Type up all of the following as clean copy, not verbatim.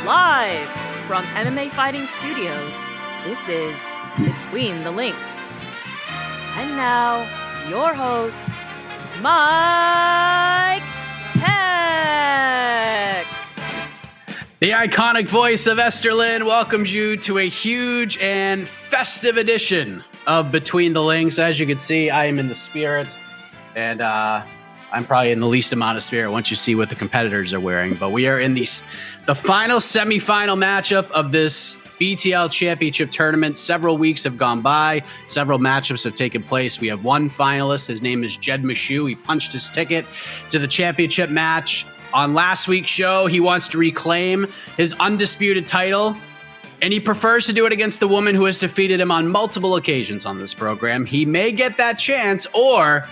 Live from MMA Fighting Studios, this is Between the Links. And now, your host, Mike Heck. The iconic voice of Esterlin welcomes you to a huge and festive edition of Between the Links. As you can see, I am in the spirit, and I'm probably in the least amount of spirit once you see what the competitors are wearing. But we are in the final semifinal matchup of this BTL Championship Tournament. Several weeks have gone by. Several matchups have taken place. We have one finalist. His name is Jed Meshew. He punched his ticket to the championship match. On last week's show, he wants to reclaim his undisputed title, and he prefers to do it against the woman who has defeated him on multiple occasions on this program. He may get that chance, or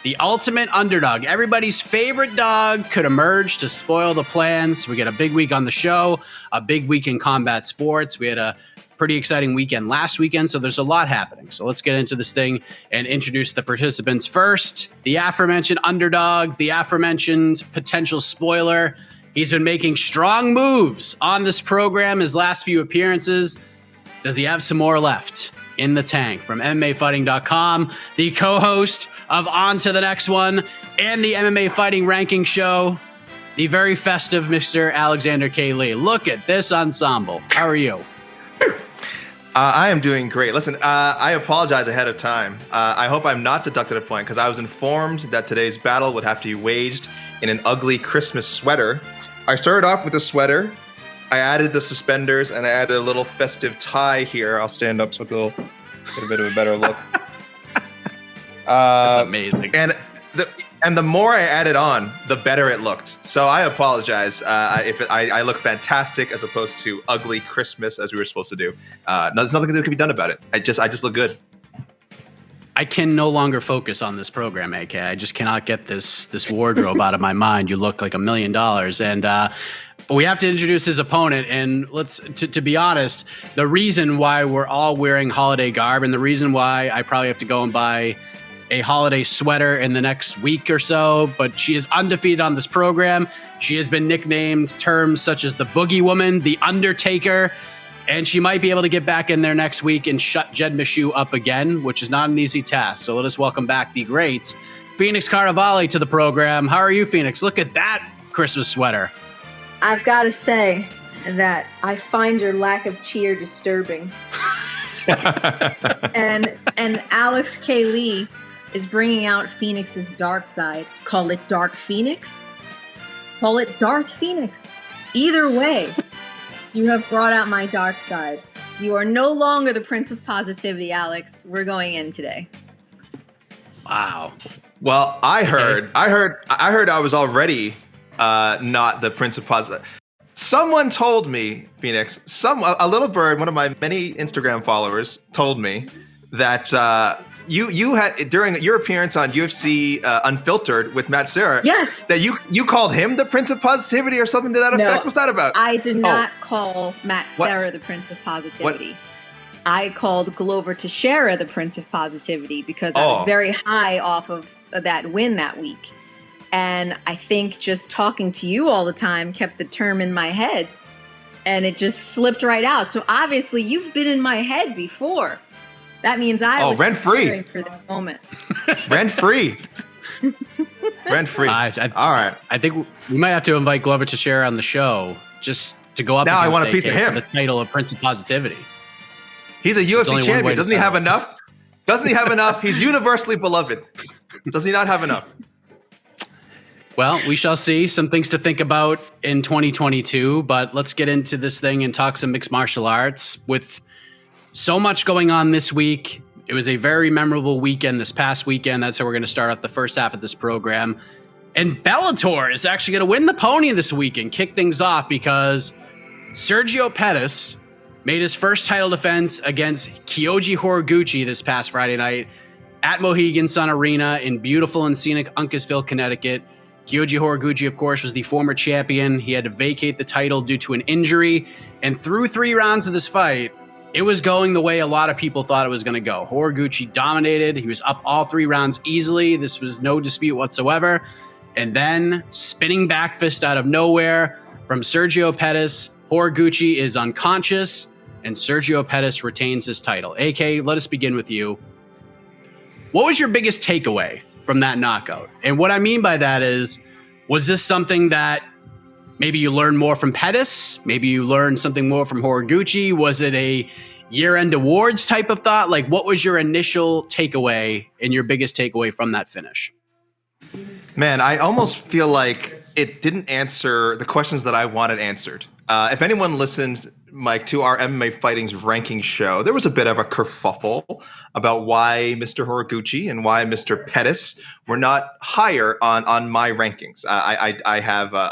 the ultimate underdog, everybody's favorite dog, could emerge to spoil the plans. We get a big week on the show, a big week in combat sports. We had a pretty exciting weekend last weekend, so there's a lot happening. So let's get into this thing and introduce the participants first. The aforementioned underdog, the aforementioned potential spoiler. He's been making strong moves on this program, his last few appearances. Does he have some more left in the tank? From MMAfighting.com, the co-host of On to the Next One and the MMA Fighting Ranking Show, the very festive Mr. Alexander K. Lee. Look at this ensemble. How are you? I am doing great. Listen, I apologize ahead of time. I hope I'm not deducted a point because I was informed that today's battle would have to be waged in an ugly Christmas sweater. I started off with a sweater. I added the suspenders and I added a little festive tie here. I'll stand up so it'll get a bit of a better look. That's amazing. And the more I added on, the better it looked. So I apologize if I look fantastic as opposed to ugly Christmas as we were supposed to do. There's nothing that can be done about it. I just look good. I can no longer focus on this program, AK. I just cannot get this wardrobe out of my mind. You look like $1 million. And but we have to introduce his opponent. And to be honest, the reason why we're all wearing holiday garb and the reason why I probably have to go and buy a holiday sweater in the next week or so, but she is undefeated on this program. She has been nicknamed terms such as the Boogie Woman, the Undertaker, and she might be able to get back in there next week and shut Jed Meshew up again, which is not an easy task. So let us welcome back the great Phoenix Carnevale to the program. How are you, Phoenix? Look at that Christmas sweater. I've got to say that I find your lack of cheer disturbing. and Alex K. Lee is bringing out Phoenix's dark side. Call it Dark Phoenix. Call it Darth Phoenix. Either way, you have brought out my dark side. You are no longer the Prince of Positivity, Alex. We're going in today. Wow. Well, I heard I was already not the Prince of Positivity. Someone told me, Phoenix, a little bird, one of my many Instagram followers, told me that you had during your appearance on UFC Unfiltered with Matt Serra. Yes. That you called him the Prince of Positivity or something to that effect. What's that about? I did not call Matt Serra the Prince of Positivity. What? I called Glover Teixeira the Prince of Positivity because I was very high off of that win that week. And I think just talking to you all the time kept the term in my head. And it just slipped right out. So obviously you've been in my head before. That means I was preparing for this moment. Rent free. Rent free. All right. I think we might have to invite Glover Teixeira on the show just to go up. Now I want a piece of him. The title of Prince of Positivity. He's a UFC champion. Doesn't he have enough? Doesn't he have enough? He's universally beloved. Does he not have enough? Well, we shall see. Some things to think about in 2022, but let's get into this thing and talk some mixed martial arts. With so much going on this week, it was a very memorable weekend this past weekend. That's how we're going to start off the first half of this program. And Bellator is actually going to win the pony this week and kick things off because Sergio Pettis made his first title defense against Kyoji Horiguchi this past Friday night at Mohegan Sun Arena in beautiful and scenic Uncasville, Connecticut. Kyoji Horiguchi, of course, was the former champion. He had to vacate the title due to an injury. And through 3 rounds of this fight, it was going the way a lot of people thought it was going to go. Horiguchi dominated. He was up all 3 rounds easily. This was no dispute whatsoever. And then spinning back fist out of nowhere from Sergio Pettis, Horiguchi is unconscious, and Sergio Pettis retains his title. AK, let us begin with you. What was your biggest takeaway from that knockout? And what I mean by that is, was this something that maybe you learned more from Pettis? Maybe you learned something more from Horiguchi? Was it a year-end awards type of thought? Like, what was your initial takeaway and your biggest takeaway from that finish? Man, I almost feel like it didn't answer the questions that I wanted answered. If anyone listens, Mike, to our MMA Fighting's ranking show, there was a bit of a kerfuffle about why Mr. Horiguchi and why Mr. Pettis were not higher on my rankings. I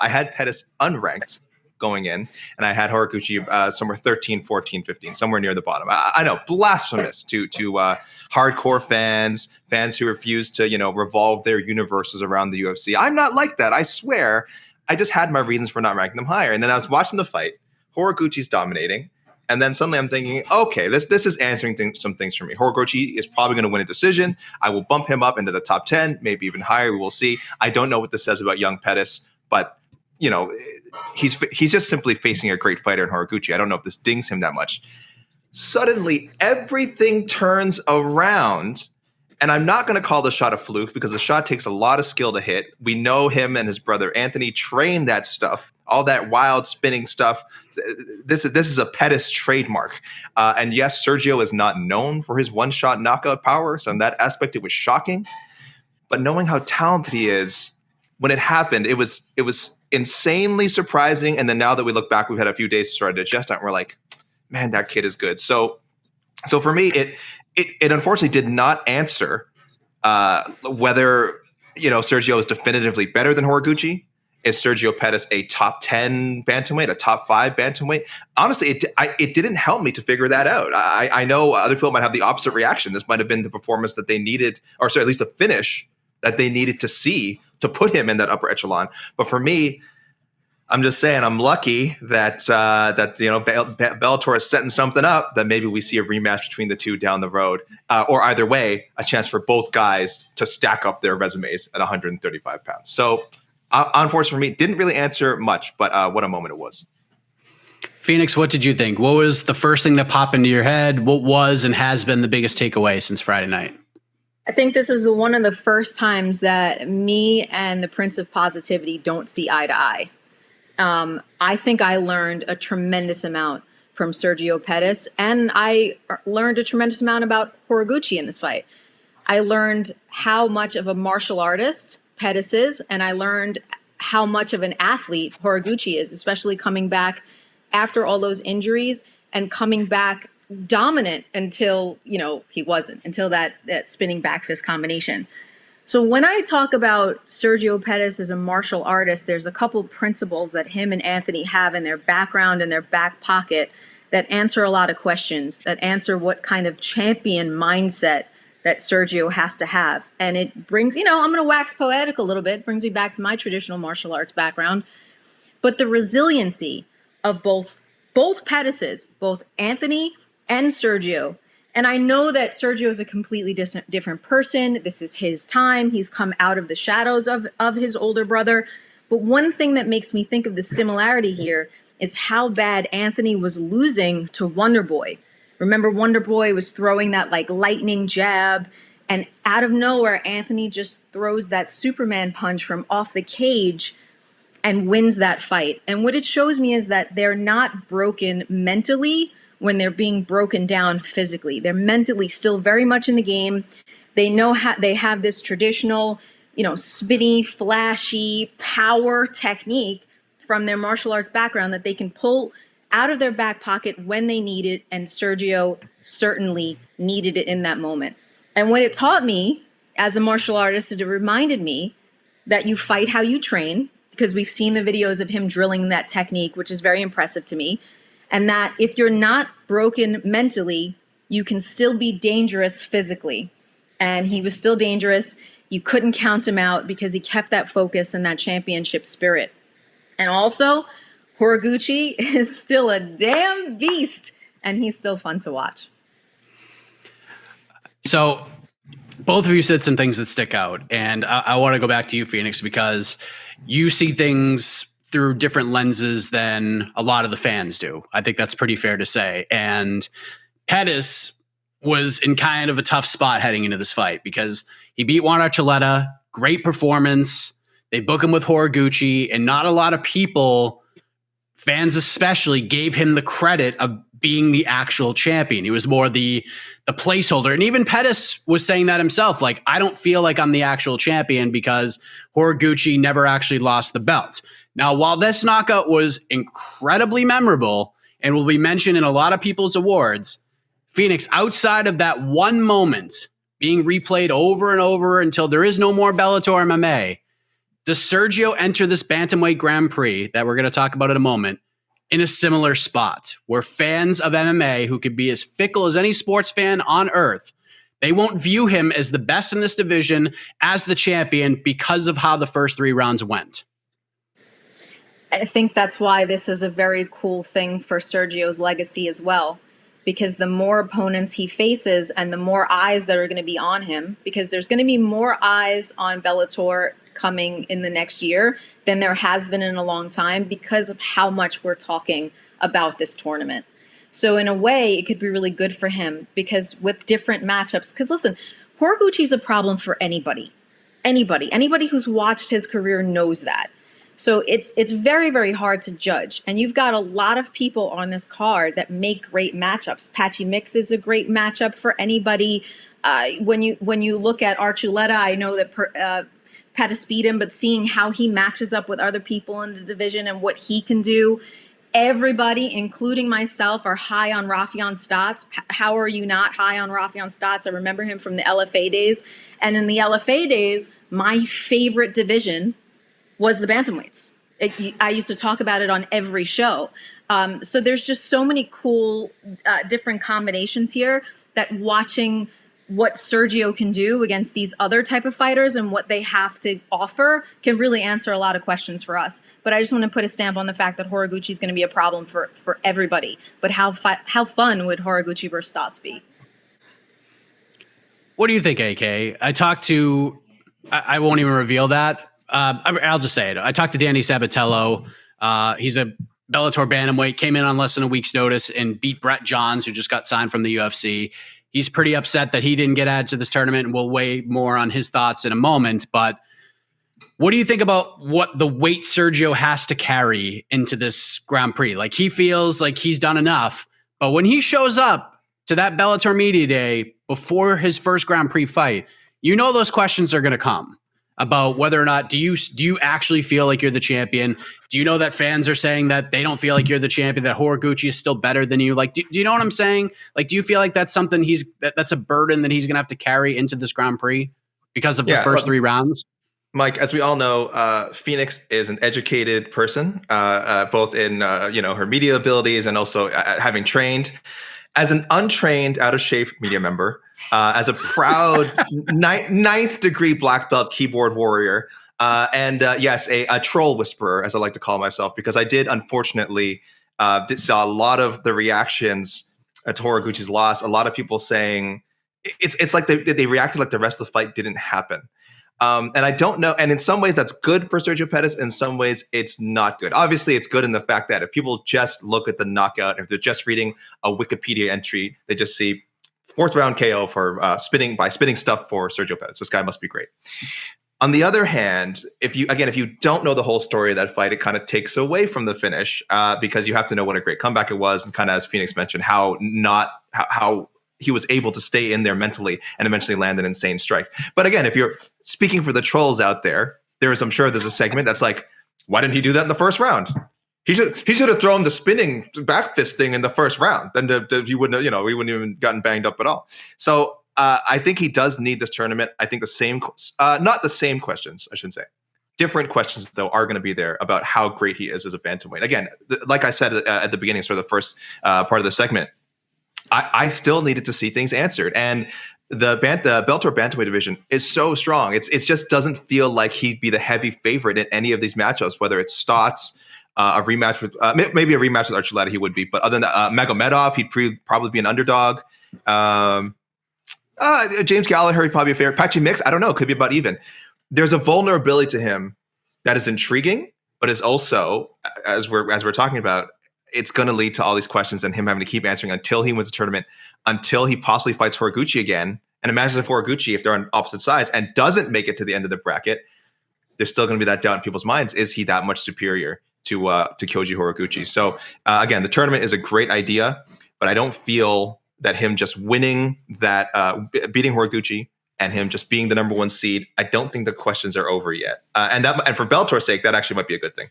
had Pettis unranked going in, and I had Horiguchi somewhere 13, 14, 15, somewhere near the bottom. I know, blasphemous to hardcore fans who refuse to, revolve their universes around the UFC. I'm not like that, I swear. I just had my reasons for not ranking them higher. And then I was watching the fight. Horiguchi's dominating. And then suddenly I'm thinking, okay, this is answering some things for me. Horiguchi is probably going to win a decision. I will bump him up into the top 10, maybe even higher. We will see. I don't know what this says about young Pettis, but he's just simply facing a great fighter in Horiguchi. I don't know if this dings him that much. Suddenly, everything turns around. And I'm not going to call the shot a fluke because the shot takes a lot of skill to hit. We know him and his brother Anthony trained that stuff, all that wild spinning stuff. This is a Pettis trademark. And yes, Sergio is not known for his one-shot knockout power. So in that aspect, it was shocking. But knowing how talented he is, when it happened, it was insanely surprising. And then now that we look back, we've had a few days to sort of digest it, and we're like, man, that kid is good. So for me, it unfortunately did not answer whether Sergio is definitively better than Horiguchi. Is Sergio Pettis a top 10 bantamweight, a top 5 bantamweight? Honestly, it didn't help me to figure that out. I know other people might have the opposite reaction. This might have been the performance that they needed, or sorry, at least a finish that they needed to see to put him in that upper echelon. But for me, I'm just saying I'm lucky that Bellator is setting something up that maybe we see a rematch between the two down the road, or either way, a chance for both guys to stack up their resumes at 135 pounds. So unfortunately for me, didn't really answer much, but what a moment it was. Phoenix, what did you think? What was the first thing that popped into your head? What was and has been the biggest takeaway since Friday night? I think this is one of the first times that me and the Prince of Positivity don't see eye to eye. I think I learned a tremendous amount from Sergio Pettis, and I learned a tremendous amount about Horiguchi in this fight. I learned how much of a martial artist Pettis is, and I learned how much of an athlete Horiguchi is, especially coming back after all those injuries and coming back dominant until, he wasn't, until that spinning back fist combination. So when I talk about Sergio Pettis as a martial artist, there's a couple principles that him and Anthony have in their background and their back pocket that answer a lot of questions, that answer what kind of champion mindset that Sergio has to have. And it brings, I'm going to wax poetic a little bit, brings me back to my traditional martial arts background. But the resiliency of both Pettises, both Anthony and Sergio. And I know that Sergio is a completely different person. This is his time. He's come out of the shadows of his older brother. But one thing that makes me think of the similarity here is how bad Anthony was losing to Wonder Boy. Remember, Wonder Boy was throwing that lightning jab, and out of nowhere, Anthony just throws that Superman punch from off the cage and wins that fight. And what it shows me is that they're not broken mentally when they're being broken down physically. They're mentally still very much in the game. They know how they have this traditional, spinny, flashy power technique from their martial arts background that they can pull out of their back pocket when they need it. And Sergio certainly needed it in that moment. And what it taught me as a martial artist, it reminded me that you fight how you train, because we've seen the videos of him drilling that technique, which is very impressive to me. And that if you're not broken mentally, you can still be dangerous physically. And he was still dangerous. You couldn't count him out because he kept that focus and that championship spirit. And also, Horiguchi is still a damn beast, and he's still fun to watch. So both of you said some things that stick out. And I want to go back to you, Phoenix, because you see things through different lenses than a lot of the fans do. I think that's pretty fair to say. And Pettis was in kind of a tough spot heading into this fight because he beat Juan Archuleta, great performance. They book him with Horiguchi, and not a lot of people, fans especially, gave him the credit of being the actual champion. He was more the placeholder. And even Pettis was saying that himself. Like, I don't feel like I'm the actual champion because Horiguchi never actually lost the belt. Now, while this knockout was incredibly memorable and will be mentioned in a lot of people's awards, Phoenix, outside of that one moment being replayed over and over until there is no more Bellator MMA, does Sergio enter this bantamweight Grand Prix that we're going to talk about in a moment in a similar spot where fans of MMA, who could be as fickle as any sports fan on earth, they won't view him as the best in this division, as the champion, because of how the first 3 rounds went? I think that's why this is a very cool thing for Sergio's legacy as well, because the more opponents he faces and the more eyes that are going to be on him, because there's going to be more eyes on Bellator coming in the next year than there has been in a long time because of how much we're talking about this tournament. So in a way, it could be really good for him because with different matchups, because listen, Horiguchi's a problem for anybody. Anybody who's watched his career knows that. So it's very, very hard to judge. And you've got a lot of people on this card that make great matchups. Patchy Mix is a great matchup for anybody. When you look at Archuleta, I know that Pettis beat him, but seeing how he matches up with other people in the division and what he can do, everybody, including myself, are high on Rafion Stotts. How are you not high on Rafion Stotts? I remember him from the LFA days. And in the LFA days, my favorite division was the bantamweights. I used to talk about it on every show. So there's just so many cool different combinations here that watching what Sergio can do against these other type of fighters and what they have to offer can really answer a lot of questions for us. But I just want to put a stamp on the fact that Horiguchi is going to be a problem for everybody. But how fun would Horiguchi versus Stotts be? What do you think, AK? I won't even reveal that. I'll just say it. I talked to Danny Sabatello. He's a Bellator bantamweight, came in on less than a week's notice and beat Brett Johns, who just got signed from the UFC. He's pretty upset that he didn't get added to this tournament, and we'll weigh more on his thoughts in a moment. But what do you think about what the weight Sergio has to carry into this Grand Prix? Like, he feels like he's done enough, but when he shows up to that Bellator media day before his first Grand Prix fight, you know those questions are going to come about whether or not do you actually feel like you're the champion? Do you know that fans are saying that they don't feel like you're the champion, that Horiguchi is still better than you? Like, do you know what I'm saying? Like, do you feel like that's something that's a burden that he's going to have to carry into this Grand Prix because of the first 3 rounds? Mike, as we all know, Phoenix is an educated person, both in her media abilities and also having trained. As an untrained, out-of-shape media member, as a proud ninth degree black belt keyboard warrior, and yes, a troll whisperer, as I like to call myself, because I did unfortunately saw a lot of the reactions to Horiguchi's loss. A lot of people saying it's like they reacted like the rest of the fight didn't happen. And I don't know. And in some ways, that's good for Sergio Pettis. In some ways, it's not good. Obviously, it's good in the fact that if people just look at the knockout, if they're just reading a Wikipedia entry, they just see 4th round KO for spinning stuff for Sergio Pettis. This guy must be great. On the other hand, if you don't know the whole story of that fight, it kind of takes away from the finish because you have to know what a great comeback it was, and kind of, as Phoenix mentioned, how he was able to stay in there mentally and eventually land an insane strike. But again, if you're speaking for the trolls out there, I'm sure there's a segment that's like, why didn't he do that in the first round? He should have thrown the spinning back fist thing in the first round. Then he wouldn't have, we wouldn't even gotten banged up at all. So I think he does need this tournament. I think not the same questions, I shouldn't say. Different questions, though, are going to be there about how great he is as a bantamweight. Again, like I said at the beginning, sort of the first part of the segment, I still needed to see things answered. And the Bellator bantamweight division is so strong. It just doesn't feel like he'd be the heavy favorite in any of these matchups, whether it's Stotts, a rematch with maybe a rematch with Archuleta, he would be. But other than that, Magomedov, he'd probably be an underdog. James Gallagher, he'd probably be a favorite. Patchy Mix, I don't know, could be about even. There's a vulnerability to him that is intriguing, but is also, as we're talking about, it's going to lead to all these questions and him having to keep answering until he wins the tournament, until he possibly fights Horiguchi again. And imagine if Horiguchi, if they're on opposite sides and doesn't make it to the end of the bracket, there's still going to be that doubt in people's minds. Is he that much superior to Kyoji Horiguchi? So again, the tournament is a great idea, but I don't feel that him just winning that, beating Horiguchi and him just being the number one seed, I don't think the questions are over yet. And for Bellator's sake, that actually might be a good thing.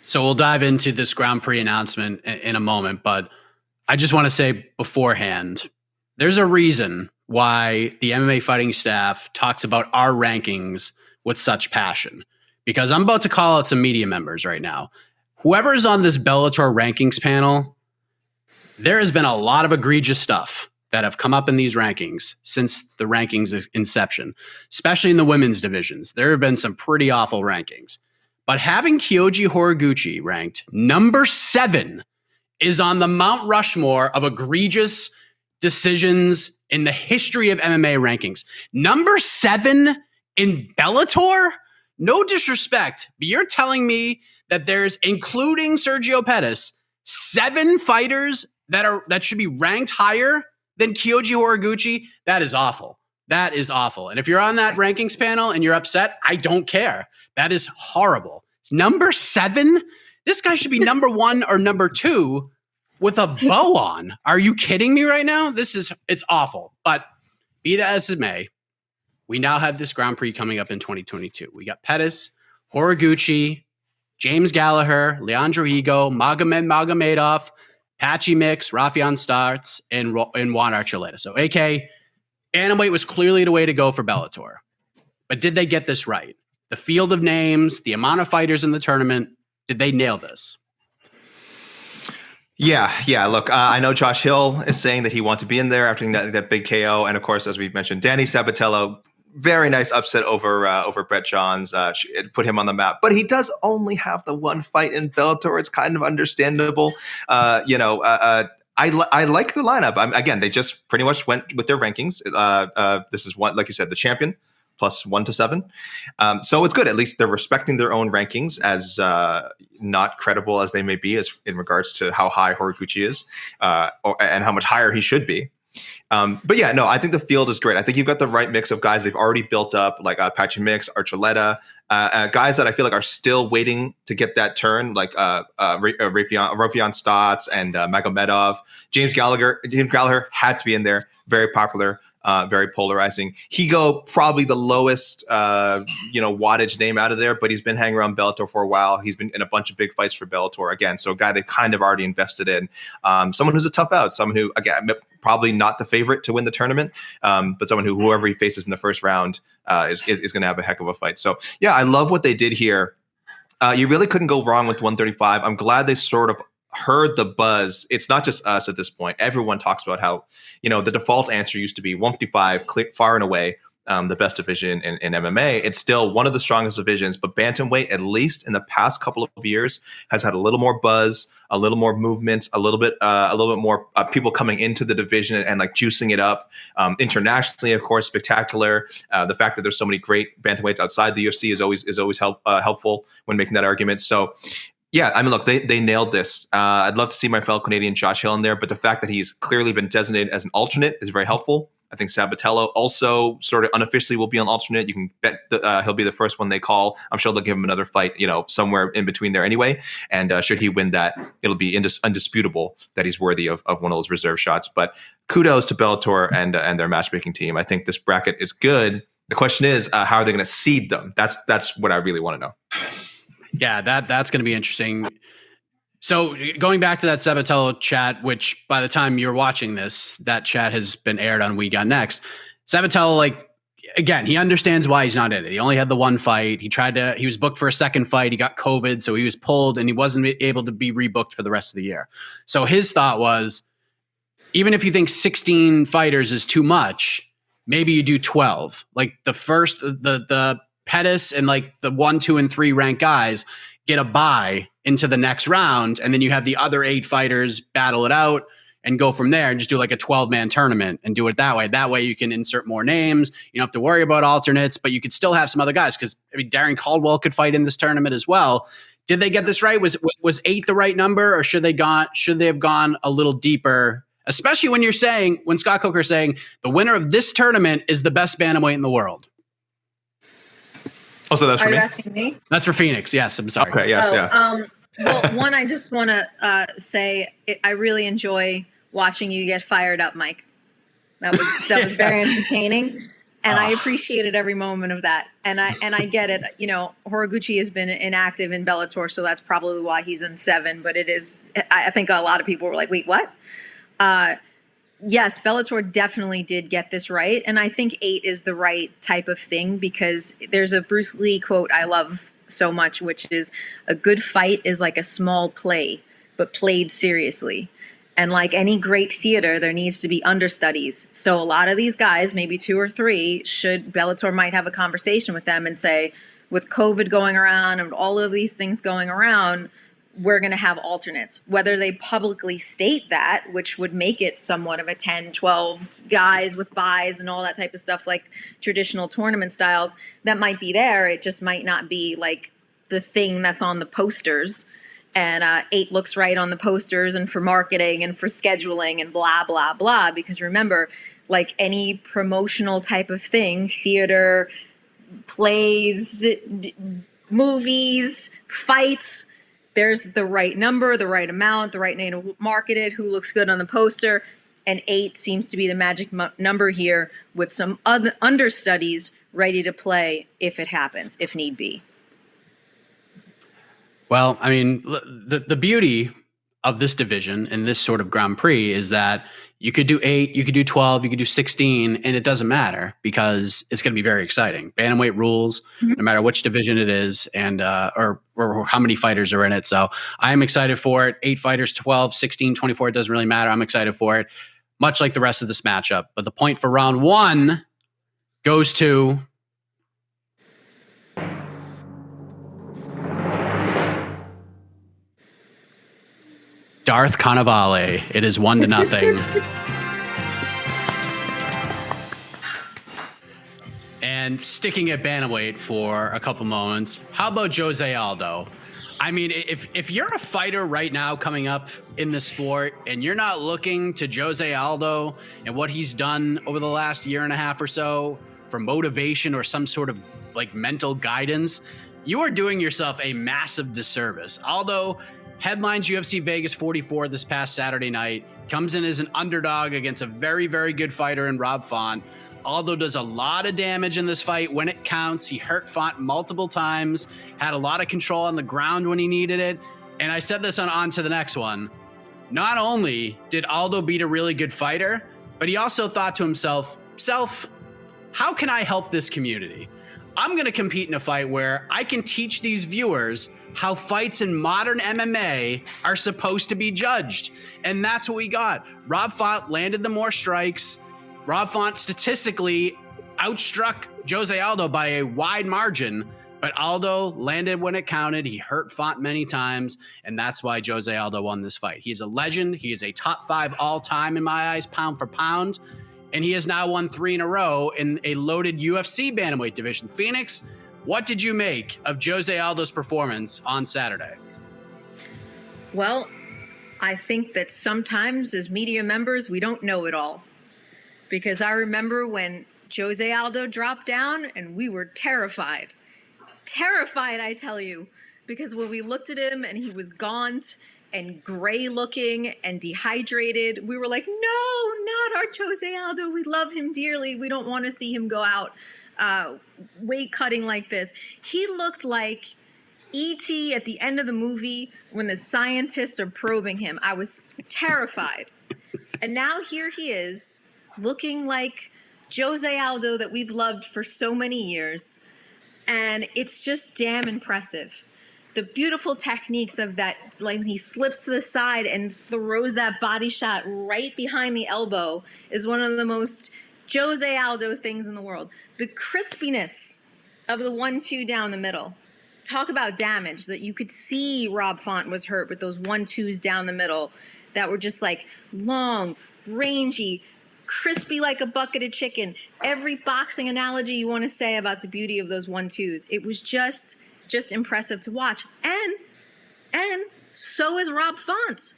So we'll dive into this Grand Prix announcement in a moment, but I just want to say beforehand, there's a reason why the MMA fighting staff talks about our rankings with such passion, because I'm about to call out some media members right now. Whoever's on this Bellator rankings panel, there has been a lot of egregious stuff that have come up in these rankings since the rankings inception, especially in the women's divisions. There have been some pretty awful rankings. But having Kyoji Horiguchi ranked number 7 is on the Mount Rushmore of egregious decisions in the history of MMA rankings. Number 7 in Bellator? No disrespect, but you're telling me that there's, including Sergio Pettis, 7 fighters that should be ranked higher than Kyoji Horiguchi? That is awful. That is awful. And if you're on that rankings panel and you're upset, I don't care. That is horrible. Number 7? This guy should be number 1 or number 2 with a bow on. Are you kidding me right now? It's awful. But be that as it may, we now have this Grand Prix coming up in 2022. We got Pettis, Horiguchi, James Gallagher, Leandro Higo, Magomed Magomedov, Patchy Mix, Rafian Starts, and Juan Archuleta. So AK, bantamweight was clearly the way to go for Bellator. But did they get this right? The field of names, the amount of fighters in the tournament, did they nail this? Yeah. Look, I know Josh Hill is saying that he wants to be in there after that big KO. And of course, as we've mentioned, Danny Sabatello, very nice upset over Brett Johns, put him on the map. But he does only have the one fight in Bellator. It's kind of understandable. I like the lineup. Again, they just pretty much went with their rankings. This is one, like you said, the champion plus 1 to 7. So it's good. At least they're respecting their own rankings, as not credible as they may be as in regards to how high Horiguchi is and how much higher he should be. But yeah, no, I think the field is great. I think you've got the right mix of guys they've already built up, like Patchy Mix, Archuleta, guys that I feel like are still waiting to get that turn, like Rafian Stotts and Magomedov. James Gallagher had to be in there. Very popular. Very polarizing. Higo, probably the lowest, wattage name out of there, but he's been hanging around Bellator for a while. He's been in a bunch of big fights for Bellator again. So a guy they've kind of already invested in. Someone who's a tough out. Someone who, again, probably not the favorite to win the tournament, but someone whoever he faces in the first round is going to have a heck of a fight. So yeah, I love what they did here. You really couldn't go wrong with 135. I'm glad they sort of heard the buzz. It's not just us at this point. Everyone talks about how, the default answer used to be 155, far and away the best division in MMA. It's still one of the strongest divisions, but bantamweight, at least in the past couple of years, has had a little more buzz, a little more movement, a little bit more people coming into the division and like juicing it up. Internationally, of course, spectacular. The fact that there's so many great bantamweights outside the UFC is always helpful when making that argument. So yeah, I mean, look, they nailed this. I'd love to see my fellow Canadian Josh Hill in there, but the fact that he's clearly been designated as an alternate is very helpful. I think Sabatello also sort of unofficially will be an alternate. You can bet he'll be the first one they call. I'm sure they'll give him another fight, somewhere in between there anyway. And should he win that, it'll be undisputable that he's worthy of one of those reserve shots. But kudos to Bellator and their matchmaking team. I think this bracket is good. The question is, how are they going to seed them? That's what I really want to know. Yeah, that's going to be interesting. So going back to that Sabatello chat, which by the time you're watching this, that chat has been aired on We Got Next. Sabatello, again, he understands why he's not in it. He only had the one fight. He was booked for a second fight. He got COVID, so he was pulled and he wasn't able to be rebooked for the rest of the year. So his thought was, even if you think 16 fighters is too much, maybe you do 12. Like the Pettis and the 1, 2, and 3 ranked guys get a bye into the next round, and then you have the other 8 fighters battle it out. and go from there and just do like a 12-man tournament and do it that way. That way you can insert more names. You don't have to worry about alternates, but you could still have some other guys because Darren Caldwell could fight in this tournament as well. Did they get this right? Was 8 the right number, or should they have gone a little deeper? Especially when Scott Coker is saying the winner of this tournament is the best bantamweight in the world. Oh, so that's for me? Are you asking me? That's for Phoenix. Yes, I'm sorry. Okay, yes, yeah. Well, one, I just want to say I really enjoy watching you get fired up, Mike. That was very entertaining, and I appreciated every moment of that. And I get it. You know, Horiguchi has been inactive in Bellator, so that's probably why he's in 7. But it is, I think a lot of people were like, "Wait, what?" Yes, Bellator definitely did get this right, and I think 8 is the right type of thing because there's a Bruce Lee quote I love so much, which is a good fight is like a small play, but played seriously. And like any great theater, there needs to be understudies. So a lot of these guys, maybe 2 or 3, Bellator might have a conversation with them and say, with COVID going around and all of these things going around, we're going to have alternates. Whether they publicly state that, which would make it somewhat of a 10, 12 guys with buys and all that type of stuff, like traditional tournament styles, that might be there. It just might not be like the thing that's on the posters. And 8 looks right on the posters and for marketing and for scheduling and blah, blah, blah. Because remember, like any promotional type of thing, theater, plays, movies, fights, there's the right number, the right amount, the right name to market it, who looks good on the poster. And 8 seems to be the magic number here with some other understudies ready to play if it happens, if need be. Well, I mean, the beauty of this division and this sort of Grand Prix is that you could do 8, you could do 12, you could do 16, and it doesn't matter because it's going to be very exciting. Bantamweight rules, no matter which division it is, and or how many fighters are in it. So I am excited for it. 8 fighters, 12, 16, 24, it doesn't really matter. I'm excited for it, much like the rest of this matchup. But the point for round 1 goes to Darth Carnevale. It is 1-0. And sticking at bantamweight for a couple moments, how about Jose Aldo? I mean, if you're a fighter right now coming up in the sport and you're not looking to Jose Aldo and what he's done over the last year and a half or so for motivation or some sort of like mental guidance, you are doing yourself a massive disservice. Aldo headlines UFC Vegas 44 this past Saturday night, comes in as an underdog against a very, very good fighter in Rob Font. Aldo does a lot of damage in this fight when it counts. He hurt Font multiple times, had a lot of control on the ground when he needed it. And I said this on to the next one. Not only did Aldo beat a really good fighter, but he also thought to himself, how can I help this community? I'm going to compete in a fight where I can teach these viewers how fights in modern MMA are supposed to be judged. And that's what we got. Rob Font landed the more strikes. Rob Font statistically outstruck Jose Aldo by a wide margin, but Aldo landed when it counted. He hurt Font many times, and that's why Jose Aldo won this fight. He's a legend. He is a top 5 all-time in my eyes, pound for pound, and he has now won 3 in a row in a loaded UFC bantamweight division. Phoenix, what did you make of Jose Aldo's performance on Saturday? Well, I think that sometimes as media members, we don't know it all. Because I remember when Jose Aldo dropped down and we were terrified. Terrified, I tell you. Because when we looked at him and he was gaunt and gray looking and dehydrated, we were like, no, not our Jose Aldo. We love him dearly. We don't want to see him go out weight cutting like this. He looked like E.T. at the end of the movie when the scientists are probing him. I was terrified. And now here he is, looking like Jose Aldo that we've loved for so many years. And it's just damn impressive. The beautiful techniques of that, like when he slips to the side and throws that body shot right behind the elbow, is one of the most Jose Aldo things in the world. The crispiness of the 1-2 down the middle. Talk about damage, that you could see Rob Font was hurt with those 1-2s down the middle. that were just like long, rangy, crispy like a bucket of chicken. Every boxing analogy you want to say about the beauty of those 1-2s. It was just impressive to watch. And so is Rob Font.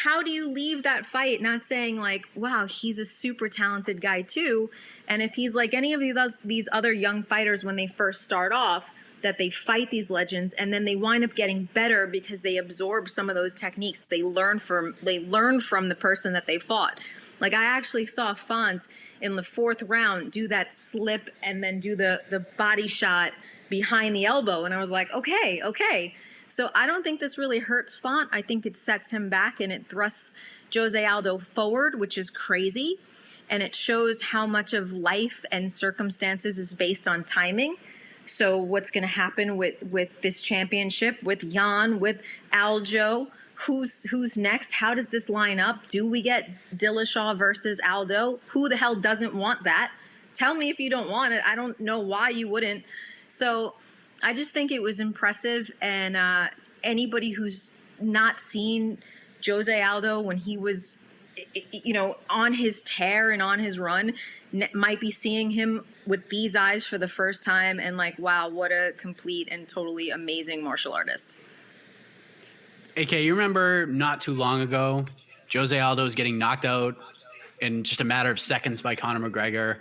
How do you leave that fight not saying like, wow, he's a super talented guy too? And if he's like any of these other young fighters when they first start off, that they fight these legends and then they wind up getting better because they absorb some of those techniques. They learn from the person that they fought. Like I actually saw Font in the 4th round do that slip and then do the body shot behind the elbow. And I was like, okay. So I don't think this really hurts Font. I think it sets him back and it thrusts Jose Aldo forward, which is crazy. And it shows how much of life and circumstances is based on timing. So what's going to happen with this championship, with Jan, with Aldo? Who's next? How does this line up? Do we get Dillashaw versus Aldo? Who the hell doesn't want that? Tell me if you don't want it. I don't know why you wouldn't. So I just think it was impressive. And anybody who's not seen Jose Aldo when he was, on his tear and on his run might be seeing him with these eyes for the first time and like, wow, what a complete and totally amazing martial artist. AK, you remember not too long ago, Jose Aldo was getting knocked out in just a matter of seconds by Conor McGregor.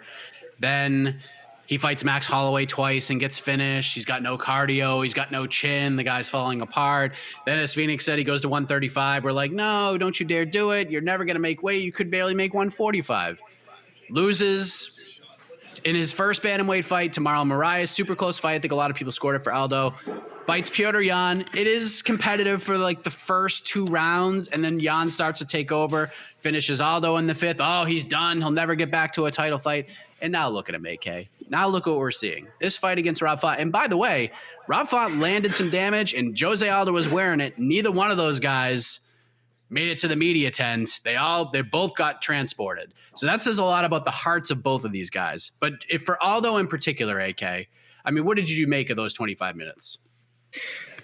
Then he fights Max Holloway twice and gets finished. He's got no cardio. He's got no chin. The guy's falling apart. Then as Phoenix said, he goes to 135. We're like, no, don't you dare do it. You're never going to make weight. You could barely make 145. Loses in his first bantamweight fight to Marlon Moraes. Super close fight. I think a lot of people scored it for Aldo. Fights Petr Yan. It is competitive for like the first 2 rounds, and then Yan starts to take over, finishes Aldo in the 5th. Oh, he's done. He'll never get back to a title fight. And now look at him, AK. Now look at what we're seeing. This fight against Rob Font. And by the way, Rob Font landed some damage, and Jose Aldo was wearing it. Neither one of those guys made it to the media tent. They both got transported. So that says a lot about the hearts of both of these guys. But if for Aldo in particular, AK, I mean, what did you make of those 25 minutes?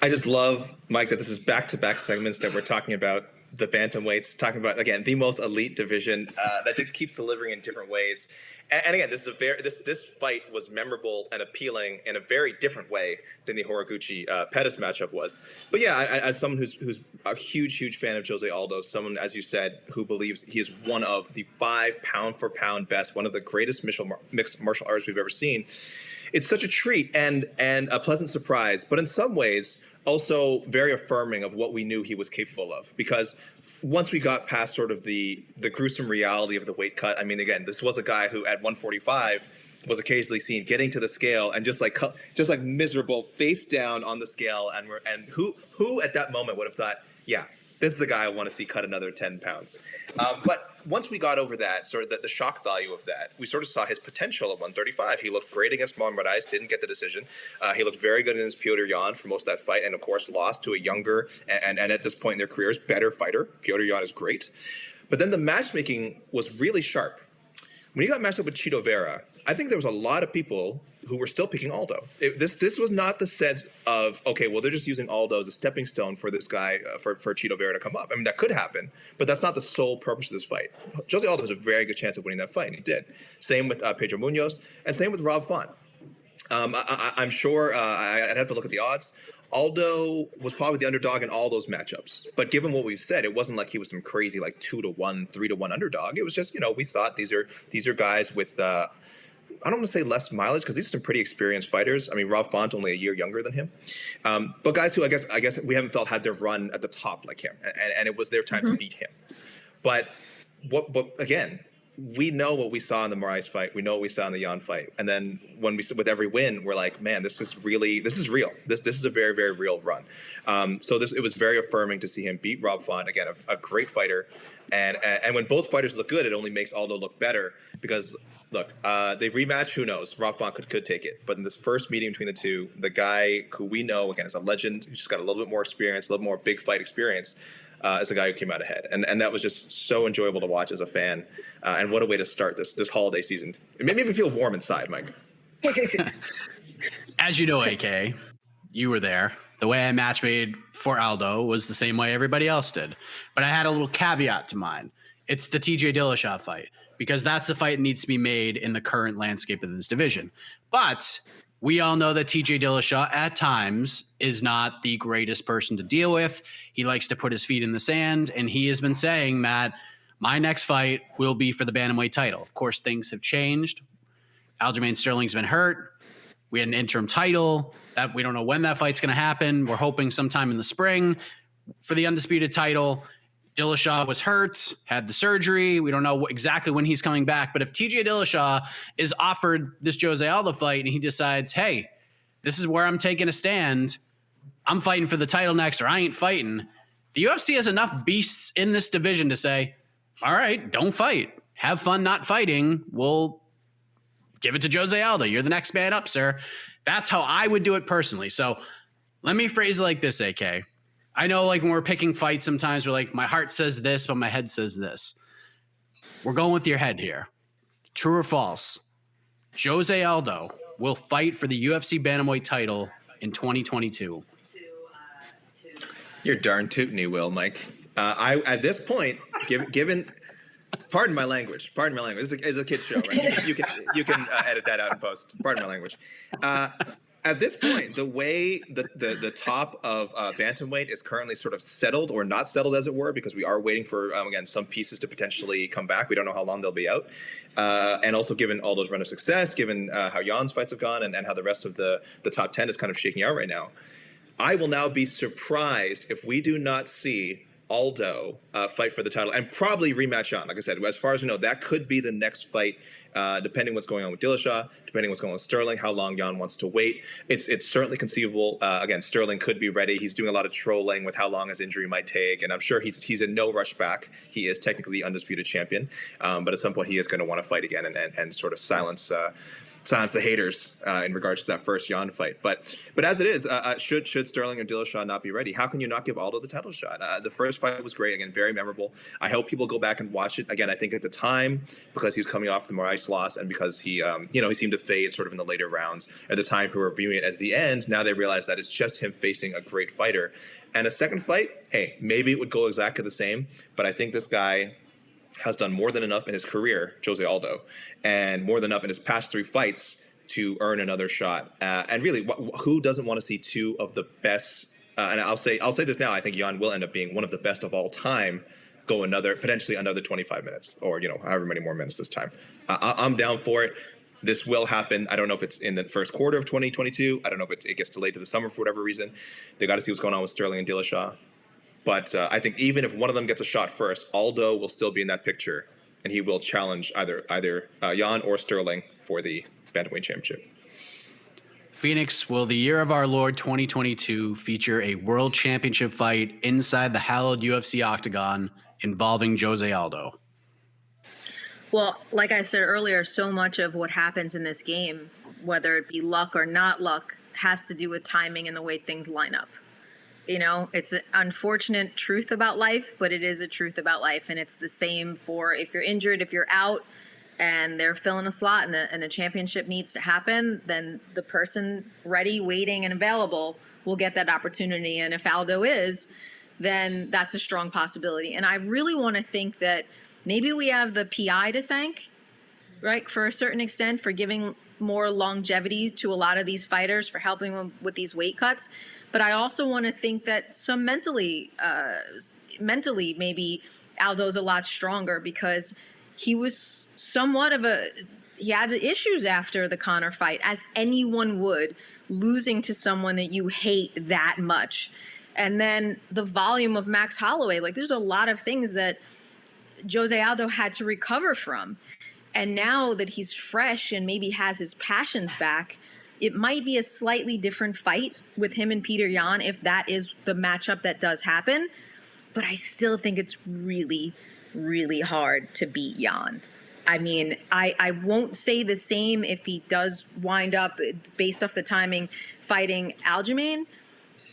I just love, Mike, that this is back-to-back segments that we're talking about the bantamweights, talking about, again, the most elite division that just keeps delivering in different ways. And again, this fight was memorable and appealing in a very different way than the Horiguchi Pettis matchup was. But yeah, as someone who's a huge fan of Jose Aldo, someone, as you said, who believes he is one of the 5 pound-for-pound best, one of the greatest mixed martial artists we've ever seen, it's such a treat and a pleasant surprise, but in some ways also very affirming of what we knew he was capable of. Because once we got past sort of the gruesome reality of the weight cut, I mean, again, this was a guy who at 145 was occasionally seen getting to the scale and just like miserable face down on the scale, and who at that moment would have thought, yeah, this is a guy I want to see cut another 10 pounds. But once we got over that, sort of the shock value of that, we sort of saw his potential at 135. He looked great against Marlon Moraes, didn't get the decision. He looked very good against Petr Yan for most of that fight, and of course lost to a younger and at this point in their careers, better fighter. Petr Yan is great. But then the matchmaking was really sharp. When he got matched up with Chito Vera, I think there was a lot of people who were still picking Aldo. This was not the sense of, okay, well, they're just using Aldo as a stepping stone for this guy, for Chito Vera to come up. I mean, that could happen, but that's not the sole purpose of this fight. Jose Aldo has a very good chance of winning that fight, and he did. Same with Pedro Munoz, and same with Rob Font. I'm sure I'd have to look at the odds. Aldo was probably the underdog in all those matchups. But given what we said, it wasn't like he was some crazy like 2-1, 3-1 underdog. It was just, we thought these are guys with I don't want to say less mileage, because these are some pretty experienced fighters. I mean, Rob Font only a year younger than him, but guys who I guess we haven't felt had their run at the top like him, and it was their time to beat him. But again, we know what we saw in the Moraes fight. We know what we saw in the Yan fight, and then when with every win, we're like, man, this is real. This is a very, very real run. So it was very affirming to see him beat Rob Font, again, a great fighter, and when both fighters look good, it only makes Aldo look better because. Look, they've rematched. Who knows? Rob Font could take it. But in this first meeting between the two, the guy who we know, again, is a legend, who's just got a little bit more experience, a little more big fight experience, is the guy who came out ahead. And that was just so enjoyable to watch as a fan. And what a way to start this holiday season. It made me feel warm inside, Mike. As you know, AK, you were there. The way I match made for Aldo was the same way everybody else did. But I had a little caveat to mine. It's the TJ Dillashaw fight, because that's the fight that needs to be made in the current landscape of this division. But we all know that TJ Dillashaw at times is not the greatest person to deal with. He likes to put his feet in the sand, and he has been saying that my next fight will be for the bantamweight title. Of course, things have changed. Aljamain Sterling's been hurt. We had an interim title that we don't know when that fight's going to happen. We're hoping sometime in the spring for the undisputed title. Dillashaw was hurt, had the surgery. We don't know exactly when he's coming back. But if TJ Dillashaw is offered this Jose Aldo fight and he decides, hey, this is where I'm taking a stand, I'm fighting for the title next, or I ain't fighting, the UFC has enough beasts in this division to say, all right, don't fight. Have fun not fighting. We'll give it to Jose Aldo. You're the next man up, sir. That's how I would do it personally. So let me phrase it like this, AK. I know, like, when we're picking fights, sometimes we're like, my heart says this, but my head says this. We're going with your head here. True or false? Jose Aldo will fight for the UFC bantamweight title in 2022. You're darn tootin' he will, Mike. At this point, given pardon my language. It's a kid's show, right? You can edit that out in post. Pardon my language. At this point, the way the top of bantamweight is currently sort of settled, or not settled, as it were, because we are waiting for again some pieces to potentially come back. We don't know how long they'll be out, and also given Aldo's run of success, given how Jan's fights have gone, and how the rest of the top 10 is kind of shaking out right now. I will now be surprised if we do not see Aldo fight for the title and probably rematch Jan. Like I said, as far as we know, that could be the next fight, depending what's going on with Dillashaw, depending what's going on with Sterling, how long Jan wants to wait. It's certainly conceivable. Again, Sterling could be ready. He's doing a lot of trolling with how long his injury might take, and I'm sure he's in no rush back. He is technically the undisputed champion, but at some point he is going to want to fight again and sort of silence the haters in regards to that first Jan fight. But as it is, should Sterling or Dillashaw not be ready, how can you not give Aldo the title shot? The first fight was great, again, very memorable. I hope people go back and watch it. Again, I think at the time, because he was coming off the Moraes loss and because he seemed to fade sort of in the later rounds, at the time who were viewing it as the end, now they realize that it's just him facing a great fighter. And a second fight, hey, maybe it would go exactly the same, but I think this guy has done more than enough in his career, Jose Aldo, and more than enough in his past 3 fights to earn another shot. And really, who doesn't want to see 2 of the best? And I'll say this now. I think Jan will end up being one of the best of all time. Go potentially another 25 minutes, or however many more minutes this time. I'm down for it. This will happen. I don't know if it's in the first quarter of 2022. I don't know if it gets delayed to the summer for whatever reason. They got to see what's going on with Sterling and Dillashaw. But I think even if one of them gets a shot first, Aldo will still be in that picture, and he will challenge either Jan or Sterling for the bantamweight championship. Phoenix, will the year of our Lord 2022 feature a world championship fight inside the hallowed UFC octagon involving Jose Aldo? Well, like I said earlier, so much of what happens in this game, whether it be luck or not luck, has to do with timing and the way things line up. It's an unfortunate truth about life, but it is a truth about life. And it's the same for if you're injured, if you're out and they're filling a slot and a championship needs to happen, then the person ready, waiting, and available will get that opportunity. And if Aldo is, then that's a strong possibility. And I really want to think that maybe we have the PI to thank, right, for a certain extent, for giving more longevity to a lot of these fighters, for helping them with these weight cuts. But I also want to think that some mentally, maybe Aldo's a lot stronger, because he was he had issues after the Conor fight, as anyone would, losing to someone that you hate that much. And then the volume of Max Holloway, there's a lot of things that Jose Aldo had to recover from. And now that he's fresh and maybe has his passions back, it might be a slightly different fight with him and Peter Yan if that is the matchup that does happen. But I still think it's really, really hard to beat Yan. I mean, I won't say the same if he does wind up, based off the timing, fighting Aljamain.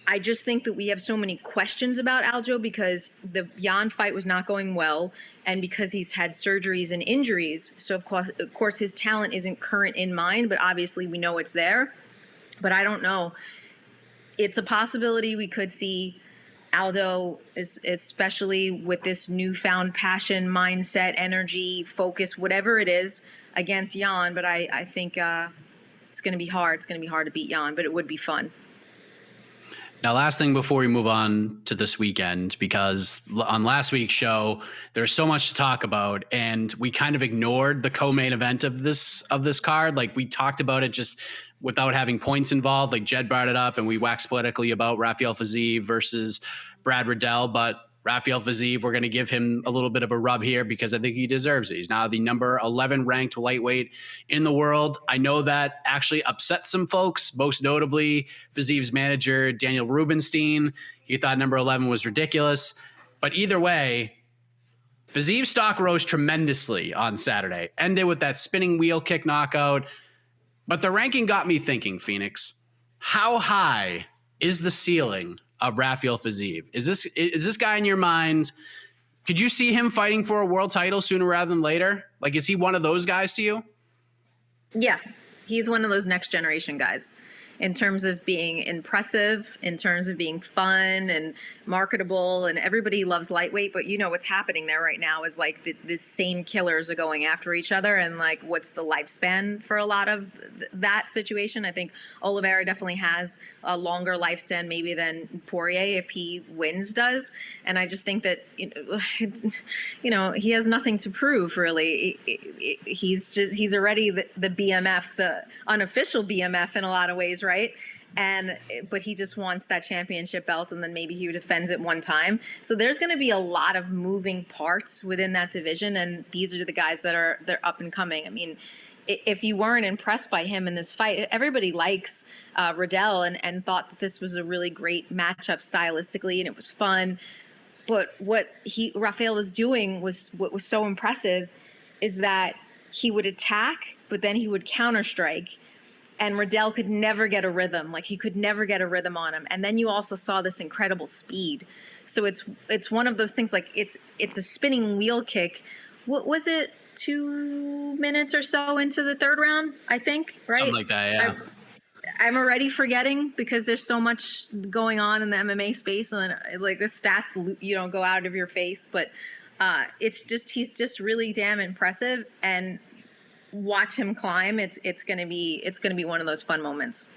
I just think that we have so many questions about Aljo because the Yan fight was not going well, and because he's had surgeries and injuries. So of course his talent isn't current in mind, but obviously we know it's there. But I don't know. it's a possibility we could see Aldo, especially with this newfound passion, mindset, energy, focus, whatever it is, against Jan. But I think it's going to be hard. It's going to be hard to beat Jan, but it would be fun. Now, last thing before we move on to this weekend, because on last week's show, there's so much to talk about, and we kind of ignored the co-main event of this card. Like, we talked about it just without having points involved. Like, Jed brought it up, and we waxed politically about Raphael Fiziev versus Brad Riddell, but Raphael Fiziev, we're going to give him a little bit of a rub here because I think he deserves it. He's now the number 11 ranked lightweight in the world. I know that actually upset some folks, most notably Fiziev's manager, Daniel Rubenstein. He thought number 11 was ridiculous. But either way, Fiziev's stock rose tremendously on Saturday, ended with that spinning wheel kick knockout. But the ranking got me thinking, Phoenix, how high is the ceiling of Raphael Fiziev? Is this guy in your mind? Could you see him fighting for a world title sooner rather than later? Like, is he one of those guys to you? Yeah, he's one of those next generation guys in terms of being impressive, in terms of being fun and marketable, and everybody loves lightweight, but you know what's happening there right now is like the same killers are going after each other, and like what's the lifespan for a lot of that situation? I think Oliveira definitely has a longer lifespan maybe than Poirier if he wins does, and I just think that he has nothing to prove really. He's already the BMF, the unofficial BMF in a lot of ways, right? But he just wants that championship belt, and then maybe he defends it one time. So there's going to be a lot of moving parts within that division, and these are the guys they're up and coming. I mean, if you weren't impressed by him in this fight, everybody likes Riddell and thought that this was a really great matchup stylistically, and it was fun. But what Raphael was doing what was so impressive is that he would attack, but then he would counter strike. And Riddell could never get a rhythm. Like, he could never get a rhythm on him. And then you also saw this incredible speed. So it's one of those things, like it's a spinning wheel kick. What was it, 2 minutes or so into the third round, I think, right? Something like that, yeah. I'm already forgetting because there's so much going on in the MMA space, and like the stats, go out of your face. But he's just really damn impressive, and watch him climb. It's gonna be one of those fun moments.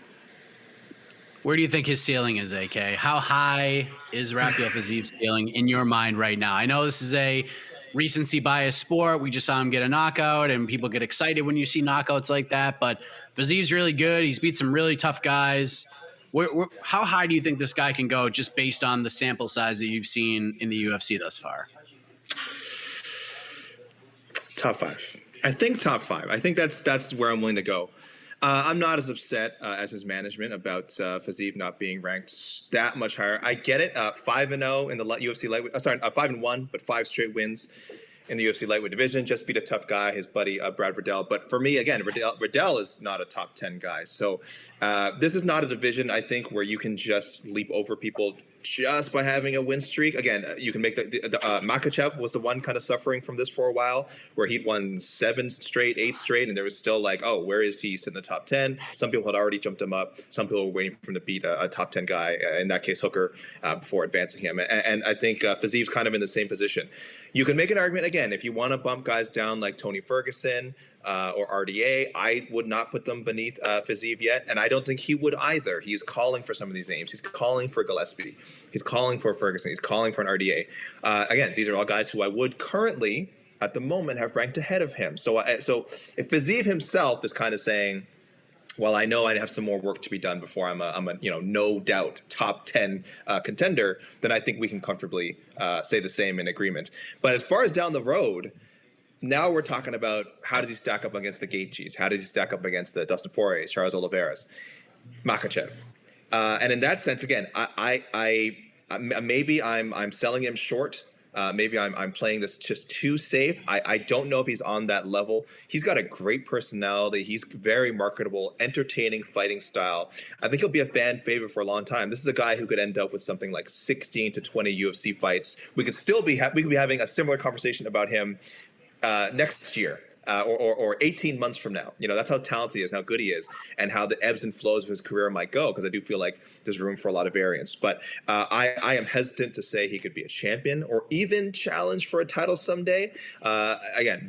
Where do you think his ceiling is, AK? How high is Raphael Fiziev's ceiling in your mind right now? I know this is a recency bias sport. We just saw him get a knockout, and people get excited when you see knockouts like that. But Fiziev's really good. He's beat some really tough guys. How high do you think this guy can go just based on the sample size that you've seen in the UFC thus far? Top 5. I think top 5. I think that's where I'm willing to go. I'm not as upset as his management about Fiziev not being ranked that much higher. I get it. 5-0 in the UFC lightweight. 5-1, but 5 straight wins in the UFC lightweight division. Just beat a tough guy, his buddy Brad Riddell. But for me, again, Riddell is not a top 10 guy. So this is not a division, I think, where you can just leap over people just by having a win streak. Again, you can make Makhachev was the one kind of suffering from this for a while, where he'd won 7 straight, 8 straight, and there was still like, oh, where is he? He's in the top 10. Some people had already jumped him up. Some people were waiting for him to beat a top 10 guy, in that case Hooker, before advancing him. And I think Fiziev's kind of in the same position. You can make an argument, again, if you want to bump guys down like Tony Ferguson or RDA, I would not put them beneath Fiziev yet, and I don't think he would either. He's calling for some of these names. He's calling for Gillespie. He's calling for Ferguson. He's calling for an RDA. Again, these are all guys who I would currently, at the moment, have ranked ahead of him. So if Fiziev himself is kind of saying, well, I know I have some more work to be done before I'm a no doubt top 10 contender, then I think we can comfortably say the same in agreement. But as far as down the road, now we're talking about how does he stack up against the Gaethjes? How does he stack up against the Dustin Poirier, Charles Oliveira's, Makhachev? And in that sense, again, I maybe I'm selling him short. Maybe I'm playing this just too safe. I don't know if he's on that level. He's got a great personality. He's very marketable, entertaining fighting style. I think he'll be a fan favorite for a long time. This is a guy who could end up with something like 16 to 20 UFC fights. We could still be having a similar conversation about him next year. or 18 months from now. That's how talented he is and how good he is and how the ebbs and flows of his career might go, because I do feel like there's room for a lot of variance. But I am hesitant to say he could be a champion or even challenge for a title someday. Again,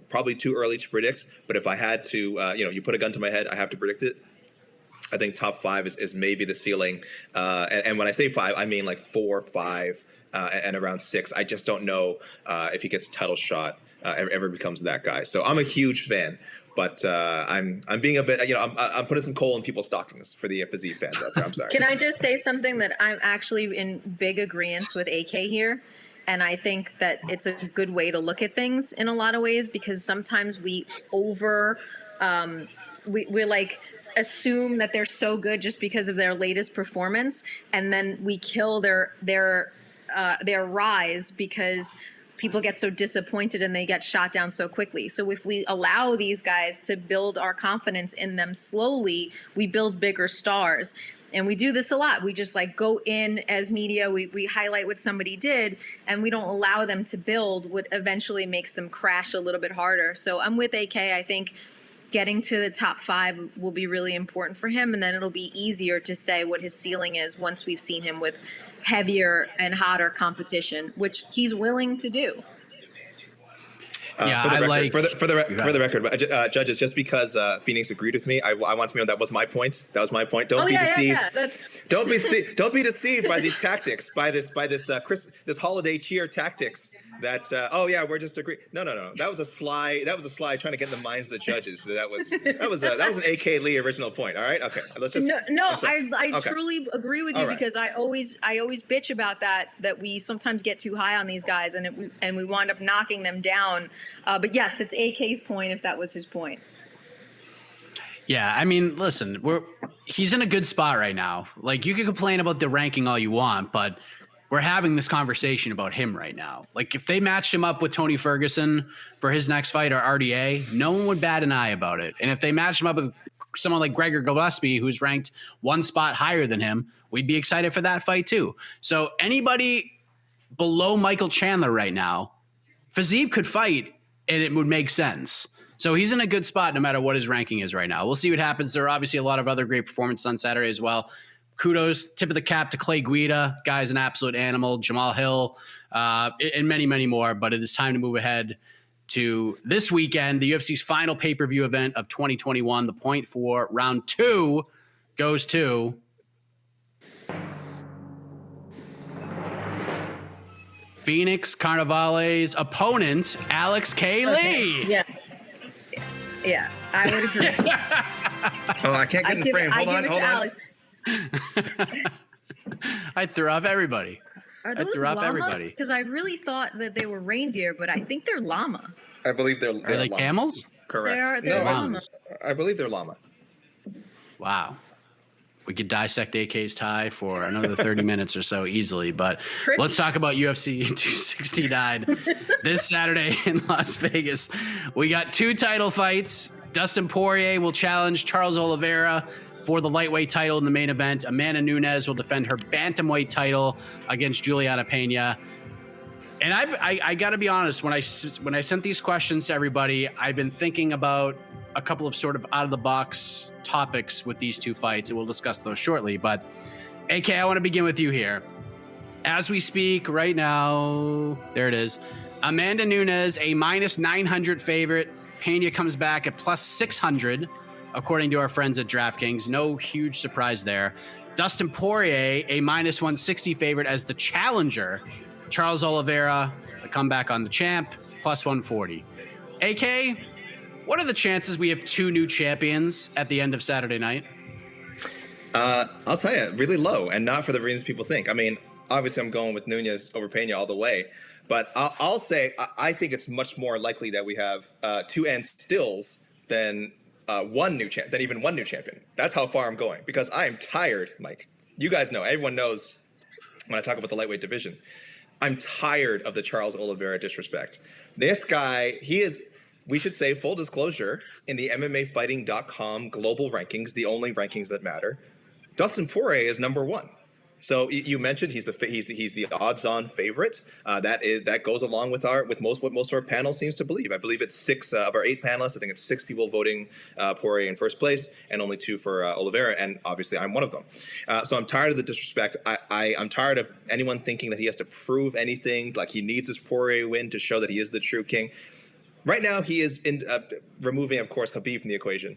probably too early to predict, but if I had to, you put a gun to my head, I have to predict it. I think top 5 is maybe the ceiling. And when I say 5, I mean like 4, 5, and around 6. I just don't know if he gets a title shot, ever becomes that guy. So I'm a huge fan, but I'm being a bit, I'm putting some coal in people's stockings for the Fiziev fans out there. I'm sorry. Can I just say something that I'm actually in big agreement with AK here? And I think that it's a good way to look at things in a lot of ways, because sometimes we we're like, assume that they're so good just because of their latest performance, and then we kill their rise because people get so disappointed and they get shot down so quickly. So if we allow these guys to build our confidence in them slowly, we build bigger stars. And we do this a lot. We just like go in as media, we highlight what somebody did, and we don't allow them to build what eventually makes them crash a little bit harder. So I'm with AK. I think getting to the top 5 will be really important for him, and then it'll be easier to say what his ceiling is once we've seen him with heavier and hotter competition, which he's willing to do. For the record, judges, just because Phoenix agreed with me, I want to know that was my point. That was my point. Don't be deceived. Don't be deceived by these tactics, by this holiday cheer tactics. That we're just agreeing. No. That was a sly trying to get in the minds of the judges. So that was an AK Lee original point. All right. Okay. Let's just. I truly agree with you, because I always bitch about that we sometimes get too high on these guys and we wind up knocking them down. But yes, it's AK's point if that was his point. Yeah, I mean, listen, he's in a good spot right now. Like, you can complain about the ranking all you want, but we're having this conversation about him right now. Like, if they matched him up with Tony Ferguson for his next fight or RDA, no one would bat an eye about it. And if they matched him up with someone like Gregor Gillespie, who's ranked one spot higher than him, we'd be excited for that fight too. So anybody below Michael Chandler right now, Fiziev could fight and it would make sense. So he's in a good spot no matter what his ranking is right now. We'll see what happens. There are obviously a lot of other great performances on Saturday as well. Kudos, tip of the cap to Clay Guida. Guy's an absolute animal. Jamal Hill, and many, many more. But it is time to move ahead to this weekend, the UFC's final pay-per-view event of 2021. The point for round 2 goes to Phoenix Carnevale's opponent, Alex K. Lee. Yeah, I would agree. I can't get in frame. Hold on. I threw off everybody. Are those llama? Because I really thought that they were reindeer, but I think they're llama. I believe they're Are they llama. Camels? Correct. They're llama. I believe they're llama. Wow. We could dissect AK's tie for another 30 minutes or so easily, but let's talk about UFC 269 this Saturday in Las Vegas. We got 2 title fights. Dustin Poirier will challenge Charles Oliveira for the lightweight title in the main event. Amanda Nunes will defend her bantamweight title against Julianna Pena. And I got to be honest, when I sent these questions to everybody, I've been thinking about a couple of sort of out-of-the-box topics with these 2 fights, and we'll discuss those shortly. But, AK, I want to begin with you here. As we speak right now, there it is, Amanda Nunes, a -900 favorite. Pena comes back at +600, according to our friends at DraftKings. No huge surprise there. Dustin Poirier, a -160 favorite as the challenger. Charles Oliveira, the comeback on the champ, +140. AK, what are the chances we have 2 new champions at the end of Saturday night? I'll tell you, really low, and not for the reasons people think. I mean, obviously I'm going with Nunes over Pena all the way, but I'll say I think it's much more likely that we have 2 and stills than one new champion. That's how far I'm going, because I am tired, Mike. You guys know, everyone knows when I talk about the lightweight division, I'm tired of the Charles Oliveira disrespect. This guy, he is, we should say, full disclosure, in the MMAfighting.com global rankings, the only rankings that matter, Dustin Poirier is number 1. So you mentioned he's the odds-on favorite. That goes along with what most of our panel seems to believe. I believe it's 6 of our 8 panelists. I think it's 6 people voting Poirier in first place, and only 2 for Oliveira. And obviously, I'm one of them. So I'm tired of the disrespect. I'm tired of anyone thinking that he has to prove anything. Like he needs this Poirier win to show that he is the true king. Right now, he is removing, of course, Khabib from the equation.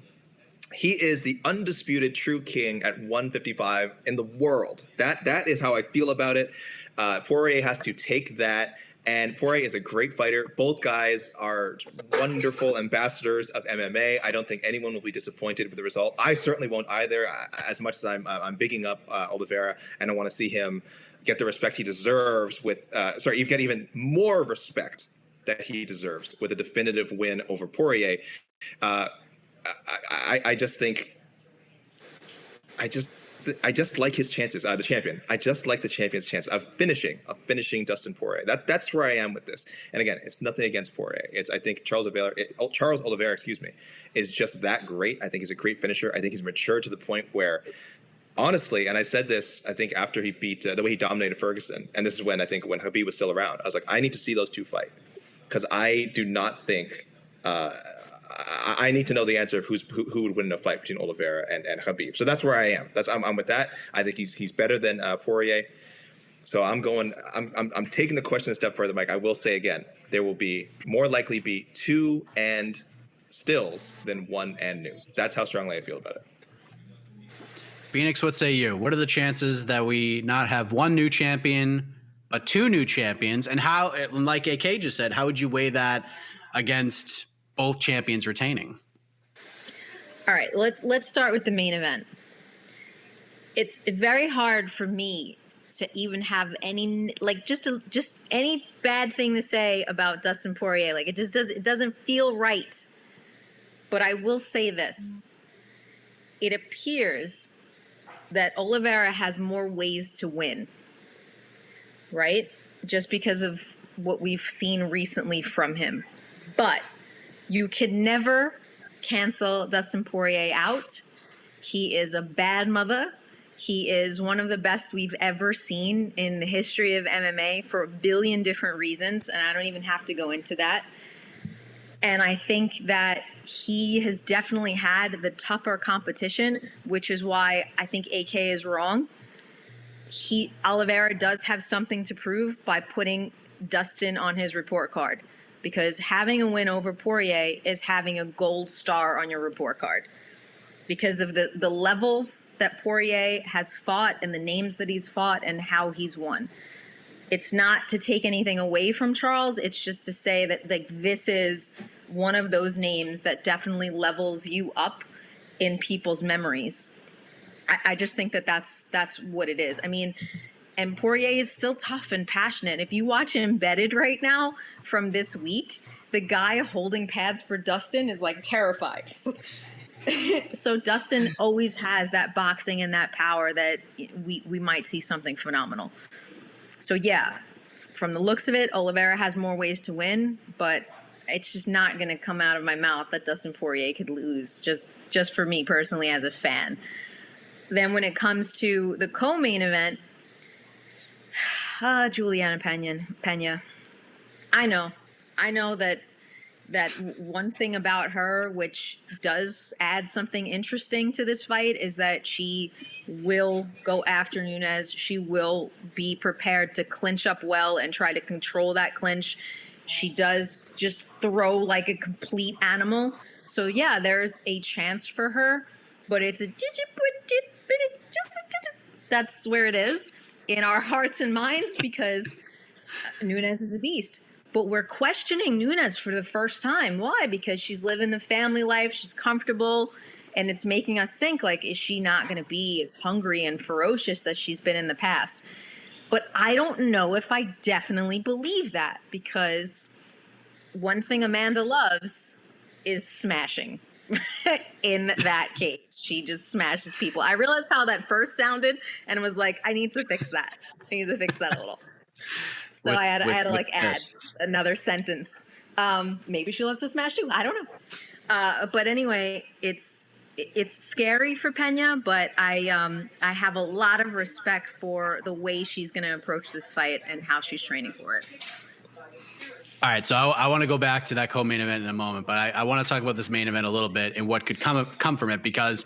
He is the undisputed true king at 155 in the world. That is how I feel about it. Poirier has to take that, and Poirier is a great fighter. Both guys are wonderful ambassadors of MMA. I don't think anyone will be disappointed with the result. I certainly won't either. As much as I'm bigging up Oliveira, and I want to see him get the respect he deserves you get even more respect that he deserves with a definitive win over Poirier. I just like his chances, the champion. I just like the champion's chance of finishing Dustin Poirier. That's where I am with this. And again, it's nothing against Poirier. I think Charles Oliveira, is just that great. I think he's a great finisher. I think he's matured to the point where, honestly, and I said this, I think after he beat the way he dominated Ferguson, and this is when Khabib was still around. I was like, I need to see those two fight, because I do not think. I need to know the answer of who would win in a fight between Oliveira and Khabib. So that's where I am. I'm with that. I think he's better than Poirier. So I'm taking the question a step further, Mike. I will say again, there will more likely be 2 and stills than 1 and new. That's how strongly I feel about it. Phoenix, what say you? What are the chances that we not have 1 new champion, but 2 new champions? And how, like AK just said, how would you weigh that against both champions retaining? All right, let's start with the main event. It's very hard for me to even have any just any bad thing to say about Dustin Poirier. Like it doesn't feel right. But I will say this. It appears that Oliveira has more ways to win. Right? Just because of what we've seen recently from him. But you can never cancel Dustin Poirier out. He is a bad mother. He is one of the best we've ever seen in the history of MMA for a billion different reasons, and I don't even have to go into that. And I think that he has definitely had the tougher competition, which is why I think AK is wrong. Oliveira does have something to prove by putting Dustin on his report card. Because having a win over Poirier is having a gold star on your report card. Because of the levels that Poirier has fought and the names that he's fought and how he's won. It's not to take anything away from Charles. It's just to say that this is one of those names that definitely levels you up in people's memories. I just think that's what it is. I mean, and Poirier is still tough and passionate. If you watch Embedded right now from this week, the guy holding pads for Dustin is like terrified. So Dustin always has that boxing and that power that we might see something phenomenal. So yeah, from the looks of it, Oliveira has more ways to win, but it's just not going to come out of my mouth that Dustin Poirier could lose, just for me personally as a fan. Then when it comes to the co-main event, Julianna Pena. I know that one thing about her, which does add something interesting to this fight, is that she will go after Nunes. She will be prepared to clinch up well and try to control that clinch. She does just throw like a complete animal. So yeah, there's a chance for her, but it's that's where it is in our hearts and minds, because Nunes is a beast. But we're questioning Nunes for the first time. Why? Because she's living the family life, she's comfortable, and it's making us think, like, is she not going to be as hungry and ferocious as she's been in the past? But I don't know if I definitely believe that, because one thing Amanda loves is smashing. In that cage, she just smashes people. I realized how that first sounded and was like, I need to fix that. I need to fix that a little. So I had to like add another sentence. Maybe she loves to smash too. I don't know. But anyway, it's it's scary for Pena, but I have a lot of respect for the way she's going to approach this fight and how she's training for it. All right, so I want to go back to that co-main event in a moment, but I want to talk about this main event a little bit and what could come from it, because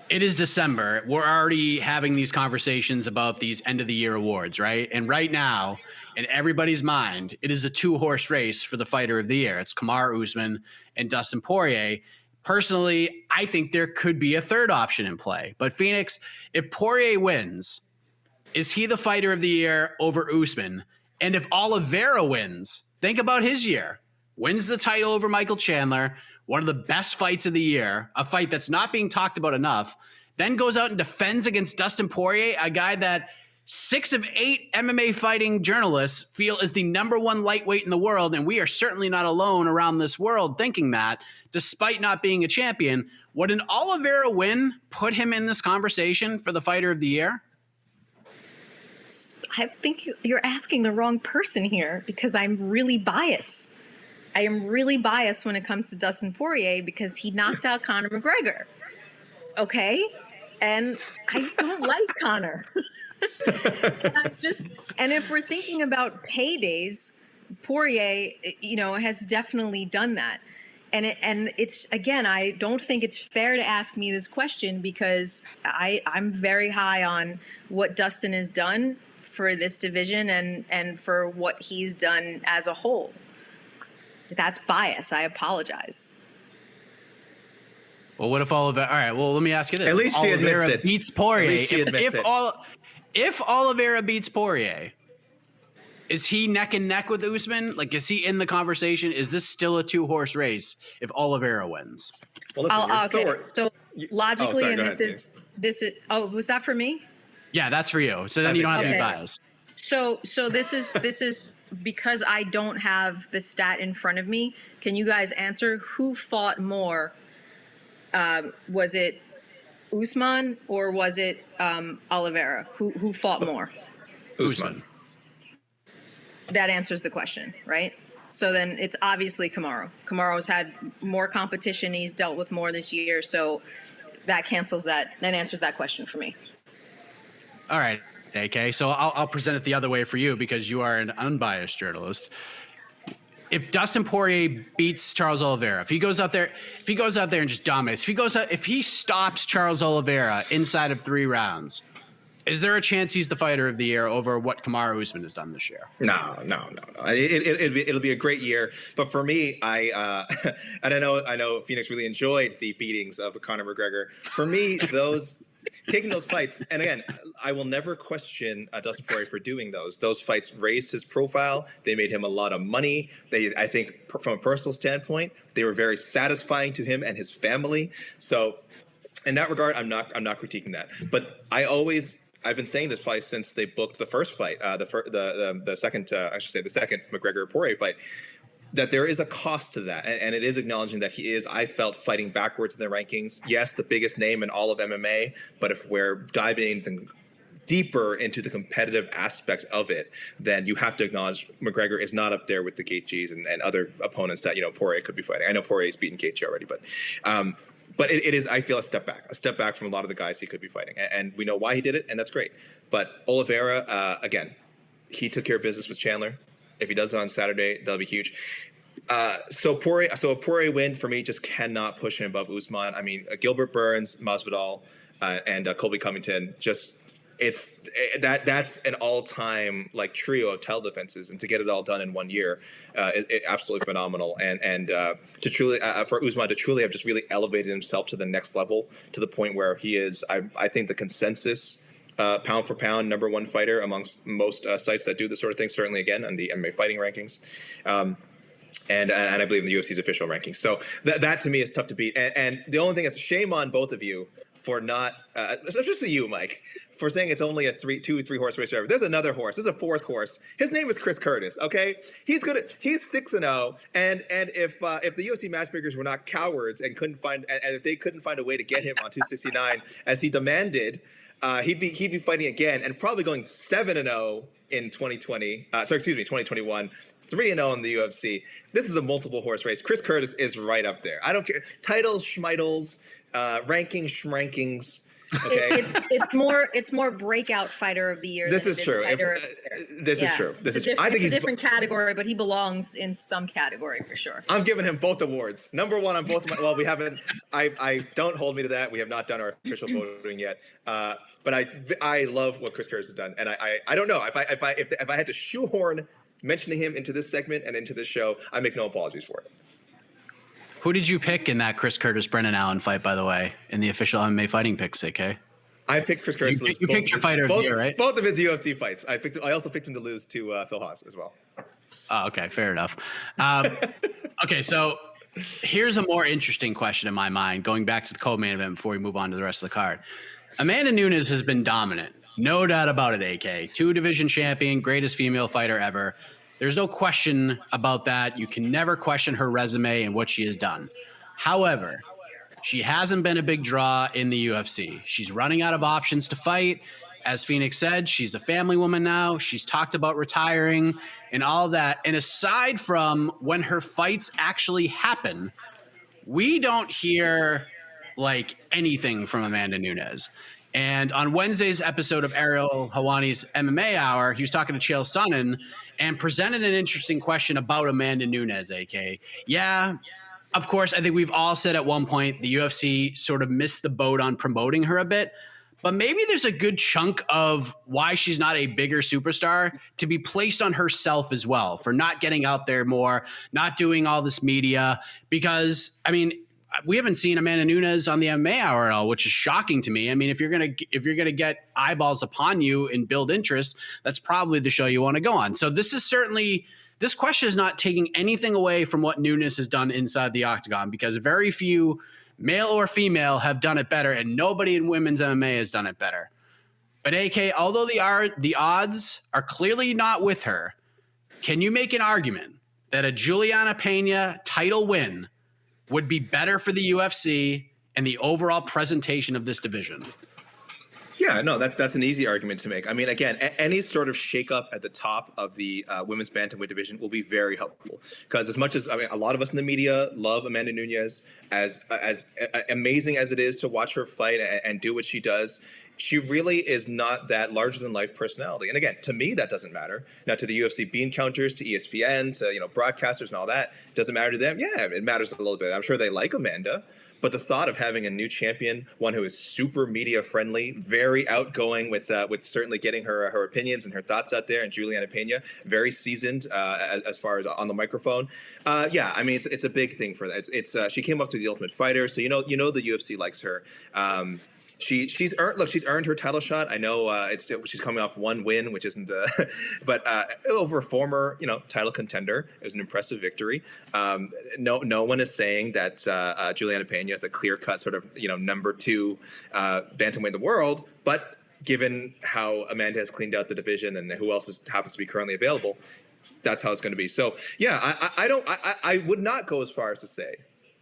it is December. We're already having these conversations about these end-of-the-year awards, right? And right now, in everybody's mind, it is a two-horse race for the fighter of the year. It's Kamaru Usman and Dustin Poirier. Personally, I think there could be a third option in play. But Phoenix, if Poirier wins, is he the fighter of the year over Usman? And if Oliveira wins, think about his year. Wins the title over Michael Chandler, one of the best fights of the year, a fight that's not being talked about enough, then goes out and defends against Dustin Poirier, a guy that 6 of 8 MMA fighting journalists feel is the #1 lightweight in the world, and we are certainly not alone around this world thinking that, despite not being a champion. Would an Oliveira win put him in this conversation for the fighter of the year? I think you're asking the wrong person here, because I'm really biased. I am really biased when it comes to Dustin Poirier because he knocked out Conor McGregor. Okay? And I don't like Conor. And if we're thinking about paydays, Poirier, has definitely done that. And it's, again, I don't think it's fair to ask me this question because I'm very high on what Dustin has done for this division and for what he's done as a whole. That's bias. I apologize. Well, what if Oliveira? All right. Well, let me ask you this: At least she admits it. Beats Poirier. At least she admits it. If Oliveira beats Poirier, is he neck and neck with Usman? Like, is he in the conversation? Is this still a two-horse race if Oliveira wins? Well, listen, okay. So logically, sorry, and this ahead, is. Oh, was that for me? Yeah, that's for you. So then you don't have to be biased. So this is because I don't have the stat in front of me. Can you guys answer who fought more? Was it Usman or was it Oliveira? Who fought more? Usman. That answers the question, right? So then it's obviously Kamaru. Kamaru's had more competition. He's dealt with more this year. So that cancels that. That answers that question for me. All right, AK. So I'll present it the other way for you because you are an unbiased journalist. If Dustin Poirier beats Charles Oliveira, if he goes out there and just dominates, if he stops Charles Oliveira inside of 3 rounds, is there a chance he's the fighter of the year over what Kamaru Usman has done this year? No. It'll be a great year. But for me, and I know Phoenix really enjoyed the beatings of Conor McGregor. For me, taking those fights, and again, I will never question Dustin Poirier for doing those. Those fights raised his profile. They made him a lot of money. I think from a personal standpoint, they were very satisfying to him and his family. So in that regard, I'm not critiquing that. But I've been saying this probably since they booked the first fight, the second McGregor Poirier fight, that there is a cost to that, and it is acknowledging that he is, I felt, fighting backwards in the rankings. Yes, the biggest name in all of MMA, but if we're diving deeper into the competitive aspect of it, then you have to acknowledge McGregor is not up there with the Gaethjes and other opponents that Poirier could be fighting. I know Poirier's beaten Gaethje already, but it is, I feel, a step back from a lot of the guys he could be fighting, and we know why he did it, and that's great. But Oliveira, again, he took care of business with Chandler. If he does it on Saturday, that'll be huge. So a Poirier win for me just cannot push him above Usman. I mean, Gilbert Burns, Masvidal, and Colby Covington. That's an all-time trio of title defenses, and to get it all done in 1 year, it absolutely phenomenal. And to truly for Usman to truly have just really elevated himself to the next level, to the point where he is, I think, the consensus pound for pound #1 fighter amongst most sites that do this sort of thing. Certainly, again, on the MMA fighting rankings, and I believe in the UFC's official rankings. So that to me is tough to beat. And the only thing is, shame on both of you for not, especially you, Mike, for saying it's only a 2-3 horse race. There's another horse. There's a 4th horse. His name is Chris Curtis. Okay, he's good. He's 6-0. And if the UFC matchmakers were not cowards and if they couldn't find a way to get him on 269 as he demanded. he'd be fighting again and probably going 7-0 in 2020. 2021. 3-0 in the UFC. This is a multiple horse race. Chris Curtis is right up there. I don't care. Titles, schmitles, rankings, schrankings. Okay. It's more breakout fighter of the year. This is true. This is true. I think he's a different category, but he belongs in some category for sure. I'm giving him both awards. Number one on both. Well, we haven't. I don't hold me to that. We have not done our official voting yet. But I love what Chris Curtis has done, and I don't know if I had to shoehorn mentioning him into this segment and into this show, I make no apologies for it. Who did you pick in that Chris Curtis Brennan Allen fight, by the way, in the official MMA fighting picks, AK? I picked Chris Curtis. You picked your fighter of the year, right? Both of his UFC fights. I also picked him to lose to Phil Haas as well. Oh, okay, fair enough. Okay, so here's a more interesting question in my mind, going back to the co-main event before we move on to the rest of the card. Amanda Nunes has been dominant. No doubt about it, AK. 2-division champion, greatest female fighter ever. There's no question about that. You can never question her resume and what she has done. However, she hasn't been a big draw in the UFC. She's running out of options to fight. As Phoenix said, she's a family woman now. She's talked about retiring and all that. And aside from when her fights actually happen, we don't hear like anything from Amanda Nunes. And on Wednesday's episode of Ariel Helwani's MMA Hour, he was talking to Chael Sonnen and presented an interesting question about Amanda Nunes, AK. Yeah, of course, I think we've all said at one point the UFC sort of missed the boat on promoting her a bit. But maybe there's a good chunk of why she's not a bigger superstar to be placed on herself as well for not getting out there more, not doing all this media. Because, I mean, we haven't seen Amanda Nunes on the MMA Hour at all, which is shocking to me. I mean, if you're gonna get eyeballs upon you and build interest, that's probably the show you want to go on. So this question is not taking anything away from what Nunes has done inside the octagon, because very few, male or female, have done it better, and nobody in women's MMA has done it better. But AK, although the odds are clearly not with her, can you make an argument that a Julianna Pena title win would be better for the UFC and the overall presentation of this division? Yeah, no, that's an easy argument to make. I mean, again, any sort of shakeup at the top of the women's bantamweight division will be very helpful, because as much as a lot of us in the media love Amanda Nunes, as amazing as it is to watch her fight and do what she does, she really is not that larger-than-life personality. And again, to me, that doesn't matter. Now, to the UFC bean counters, to ESPN, to broadcasters and all that, doesn't matter to them. Yeah, it matters a little bit. I'm sure they like Amanda, but the thought of having a new champion, one who is super media-friendly, very outgoing with certainly getting her opinions and her thoughts out there, and Julianna Pena, very seasoned as far as on the microphone. Yeah, I mean, it's a big thing for that. She came up to the Ultimate Fighter, so you know the UFC likes her. She's earned her title shot. I know she's coming off one win, which isn't, but over a former title contender. It was an impressive victory. No one is saying that Julianna Pena is a clear-cut sort of number 2 bantamweight in the world, but given how Amanda has cleaned out the division and who else happens to be currently available, that's how it's going to be. So yeah, I would not go as far as to say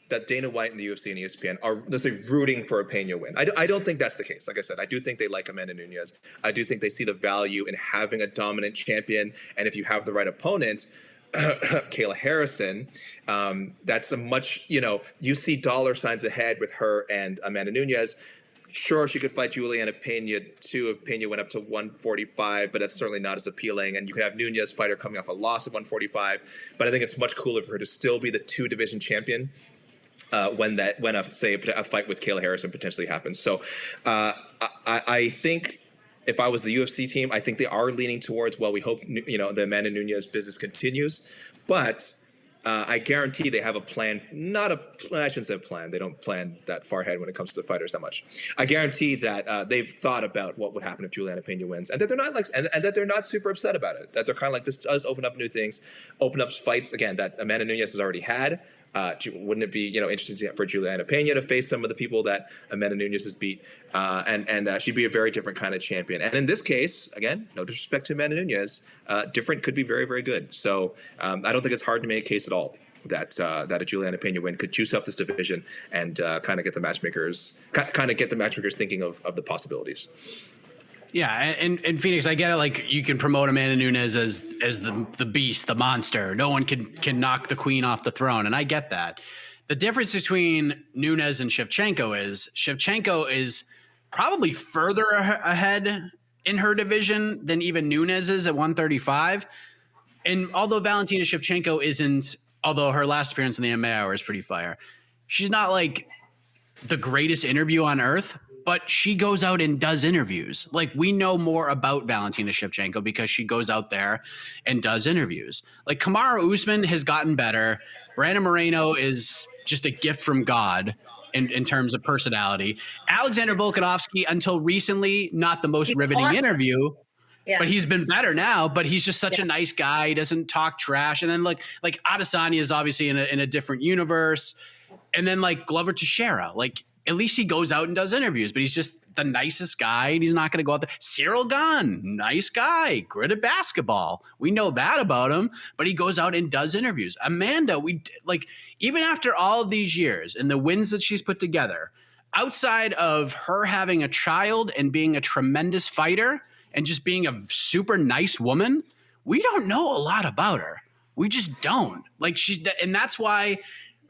that Dana White and the UFC and ESPN are, let's say, rooting for a Pena win. I don't think that's the case. Like I said, I do think they like Amanda Nunes. I do think they see the value in having a dominant champion, and if you have the right opponent, Kayla Harrison, that's a much, you see dollar signs ahead with her and Amanda Nunes. Sure, she could fight Julianna Pena too if Pena went up to 145, but that's certainly not as appealing. And you could have Nunes fight her coming off a loss at 145. But I think it's much cooler for her to still be the 2-division champion when a fight with Kayla Harrison potentially happens. So I think if I was the UFC team, I think they are leaning towards, well, we hope the Amanda Nunes business continues, but I guarantee they have a plan. I shouldn't say plan. They don't plan that far ahead when it comes to the fighters that much. I guarantee that they've thought about what would happen if Julianna Pena wins, and that they're not and that they're not super upset about it. That they're kind of like, this does open up new things, open up fights again that Amanda Nunes has already had. Wouldn't it be interesting for Julianna Pena to face some of the people that Amanda Nunes has beat, and she'd be a very different kind of champion. And in this case, again, no disrespect to Amanda Nunes, different could be very, very good. So I don't think it's hard to make a case at all. that a Julianna Pena win could juice up this division and kind of get the matchmakers thinking of the possibilities. Yeah, and Phoenix, I get it. Like, you can promote Amanda Nunes as the beast, the monster. No one can knock the queen off the throne, and I get that. The difference between Nunes and Shevchenko is probably further ahead in her division than even Nunes is at 135. And although Valentina Shevchenko isn't, although her last appearance in the MMA Hour is pretty fire, she's not like the greatest interview on earth, but she goes out and does interviews. Like, we know more about Valentina Shevchenko because she goes out there and does interviews. Like, Kamaru Usman has gotten better. Brandon Moreno is just a gift from God in terms of personality. Alexander Volkanovski, until recently, not the most riveting interview. Yeah. But he's been better now, but he's just such a nice guy. He doesn't talk trash. And then like Adesanya is obviously in a different universe. And then like Glover Teixeira, like at least he goes out and does interviews, but he's just the nicest guy. And he's not going to go out there. Cyril Gahn, nice guy, good at basketball. We know that about him, but he goes out and does interviews. Amanda, even after all of these years and the wins that she's put together, outside of her having a child and being a tremendous fighter, and just being a super nice woman, we don't know a lot about her. We just don't. And that's why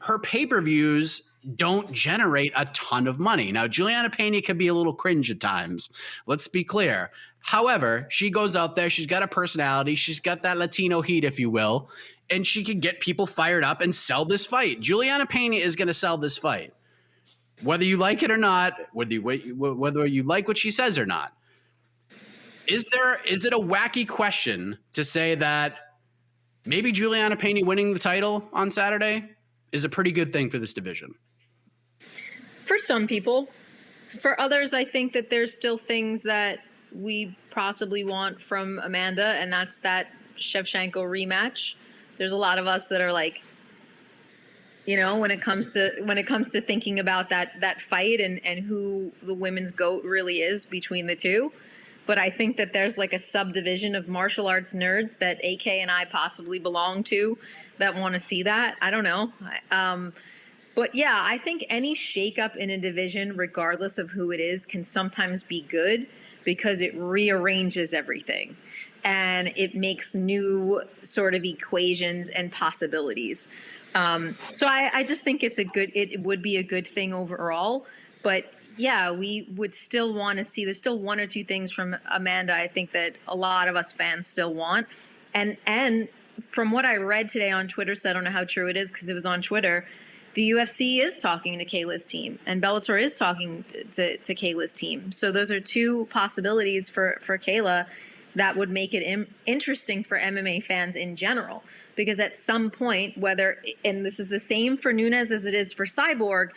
her pay-per-views don't generate a ton of money. Now, Julianna Pena can be a little cringe at times. Let's be clear. However, she goes out there. She's got a personality. She's got that Latino heat, if you will, and she can get people fired up and sell this fight. Julianna Pena is going to sell this fight, whether you like it or not, whether you like what she says or not. Is it a wacky question to say that maybe Julianna Pena winning the title on Saturday is a pretty good thing for this division? For some people. For others, I think that there's still things that we possibly want from Amanda, and that's that Shevchenko rematch. There's a lot of us that are like, when it comes to thinking about that fight and who the women's GOAT really is between the two. But I think that there's like a subdivision of martial arts nerds that AK and I possibly belong to that want to see that. I don't know. But yeah, I think any shakeup in a division, regardless of who it is, can sometimes be good because it rearranges everything and it makes new sort of equations and possibilities. So I just think it would be a good thing overall. But yeah, we would still want to see, there's still one or two things from Amanda I think that a lot of us fans still want. And from what I read today on Twitter, so I don't know how true it is because it was on Twitter, the UFC is talking to Kayla's team and Bellator is talking to Kayla's team. So those are two possibilities for Kayla that would make it interesting for MMA fans in general. Because at some point, and this is the same for Nunes as it is for Cyborg,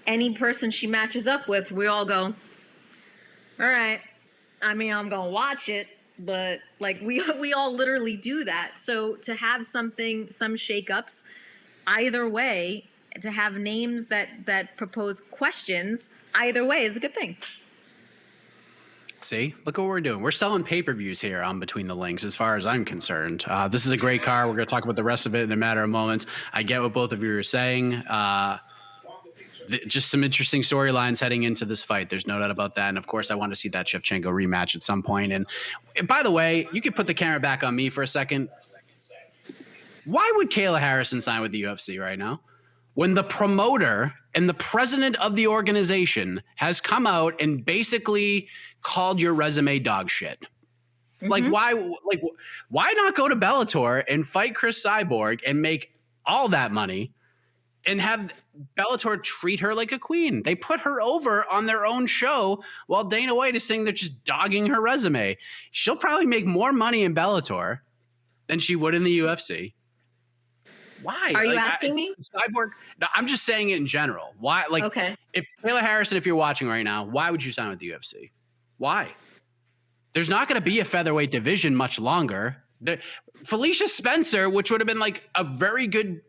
any person she matches up with, we all go, all right, I mean, I'm going to watch it, but like we all literally do that. So to have some shakeups either way, to have names that propose questions either way is a good thing. See, look what we're doing. We're selling pay-per-views here on Between the Links, as far as I'm concerned. This is a great card. We're going to talk about the rest of it in a matter of moments. I get what both of you are saying. Just some interesting storylines heading into this fight. There's no doubt about that. And of course, I want to see that Shevchenko rematch at some point. And by the way, you could put the camera back on me for a second. Why would Kayla Harrison sign with the UFC right now when the promoter and the president of the organization has come out and basically called your resume dog shit? Mm-hmm. Why not go to Bellator and fight Chris Cyborg and make all that money and have Bellator treat her like a queen? They put her over on their own show while Dana White is saying they're just dogging her resume. She'll probably make more money in Bellator than she would in the UFC. Why? Are you asking me? Cyborg. No, I'm just saying it in general. Why? Okay. If Kayla Harrison, if you're watching right now, why would you sign with the UFC? Why? There's not going to be a featherweight division much longer. Felicia Spencer, which would have been like a very good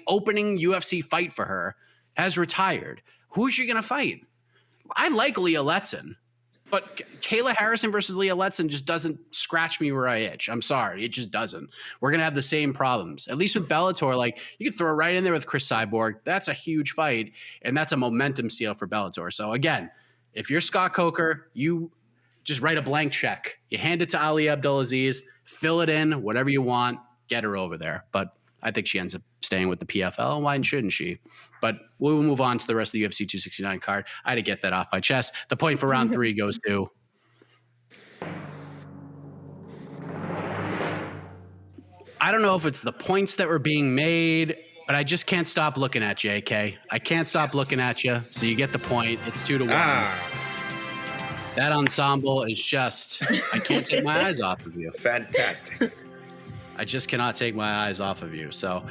opening UFC fight for her, has retired. Who's she going to fight? I like Leah Letson. But Kayla Harrison versus Leah Letson just doesn't scratch me where I itch. I'm sorry. It just doesn't. We're going to have the same problems. At least with Bellator, like you can throw it right in there with Chris Cyborg. That's a huge fight, and that's a momentum steal for Bellator. So again, if you're Scott Coker, you just write a blank check. You hand it to Ali Abdulaziz, fill it in, whatever you want, get her over there. But I think she ends up staying with the PFL. Why shouldn't she? But we'll move on to the rest of the UFC 269 card. I had to get that off my chest. The point for round 3 goes to I don't know if it's the points that were being made, but I just can't stop looking at you, AK. I can't stop looking at you, so you get the point. It's 2-1. That ensemble is just, I can't take my eyes off of you. Fantastic. I just cannot take my eyes off of you. So,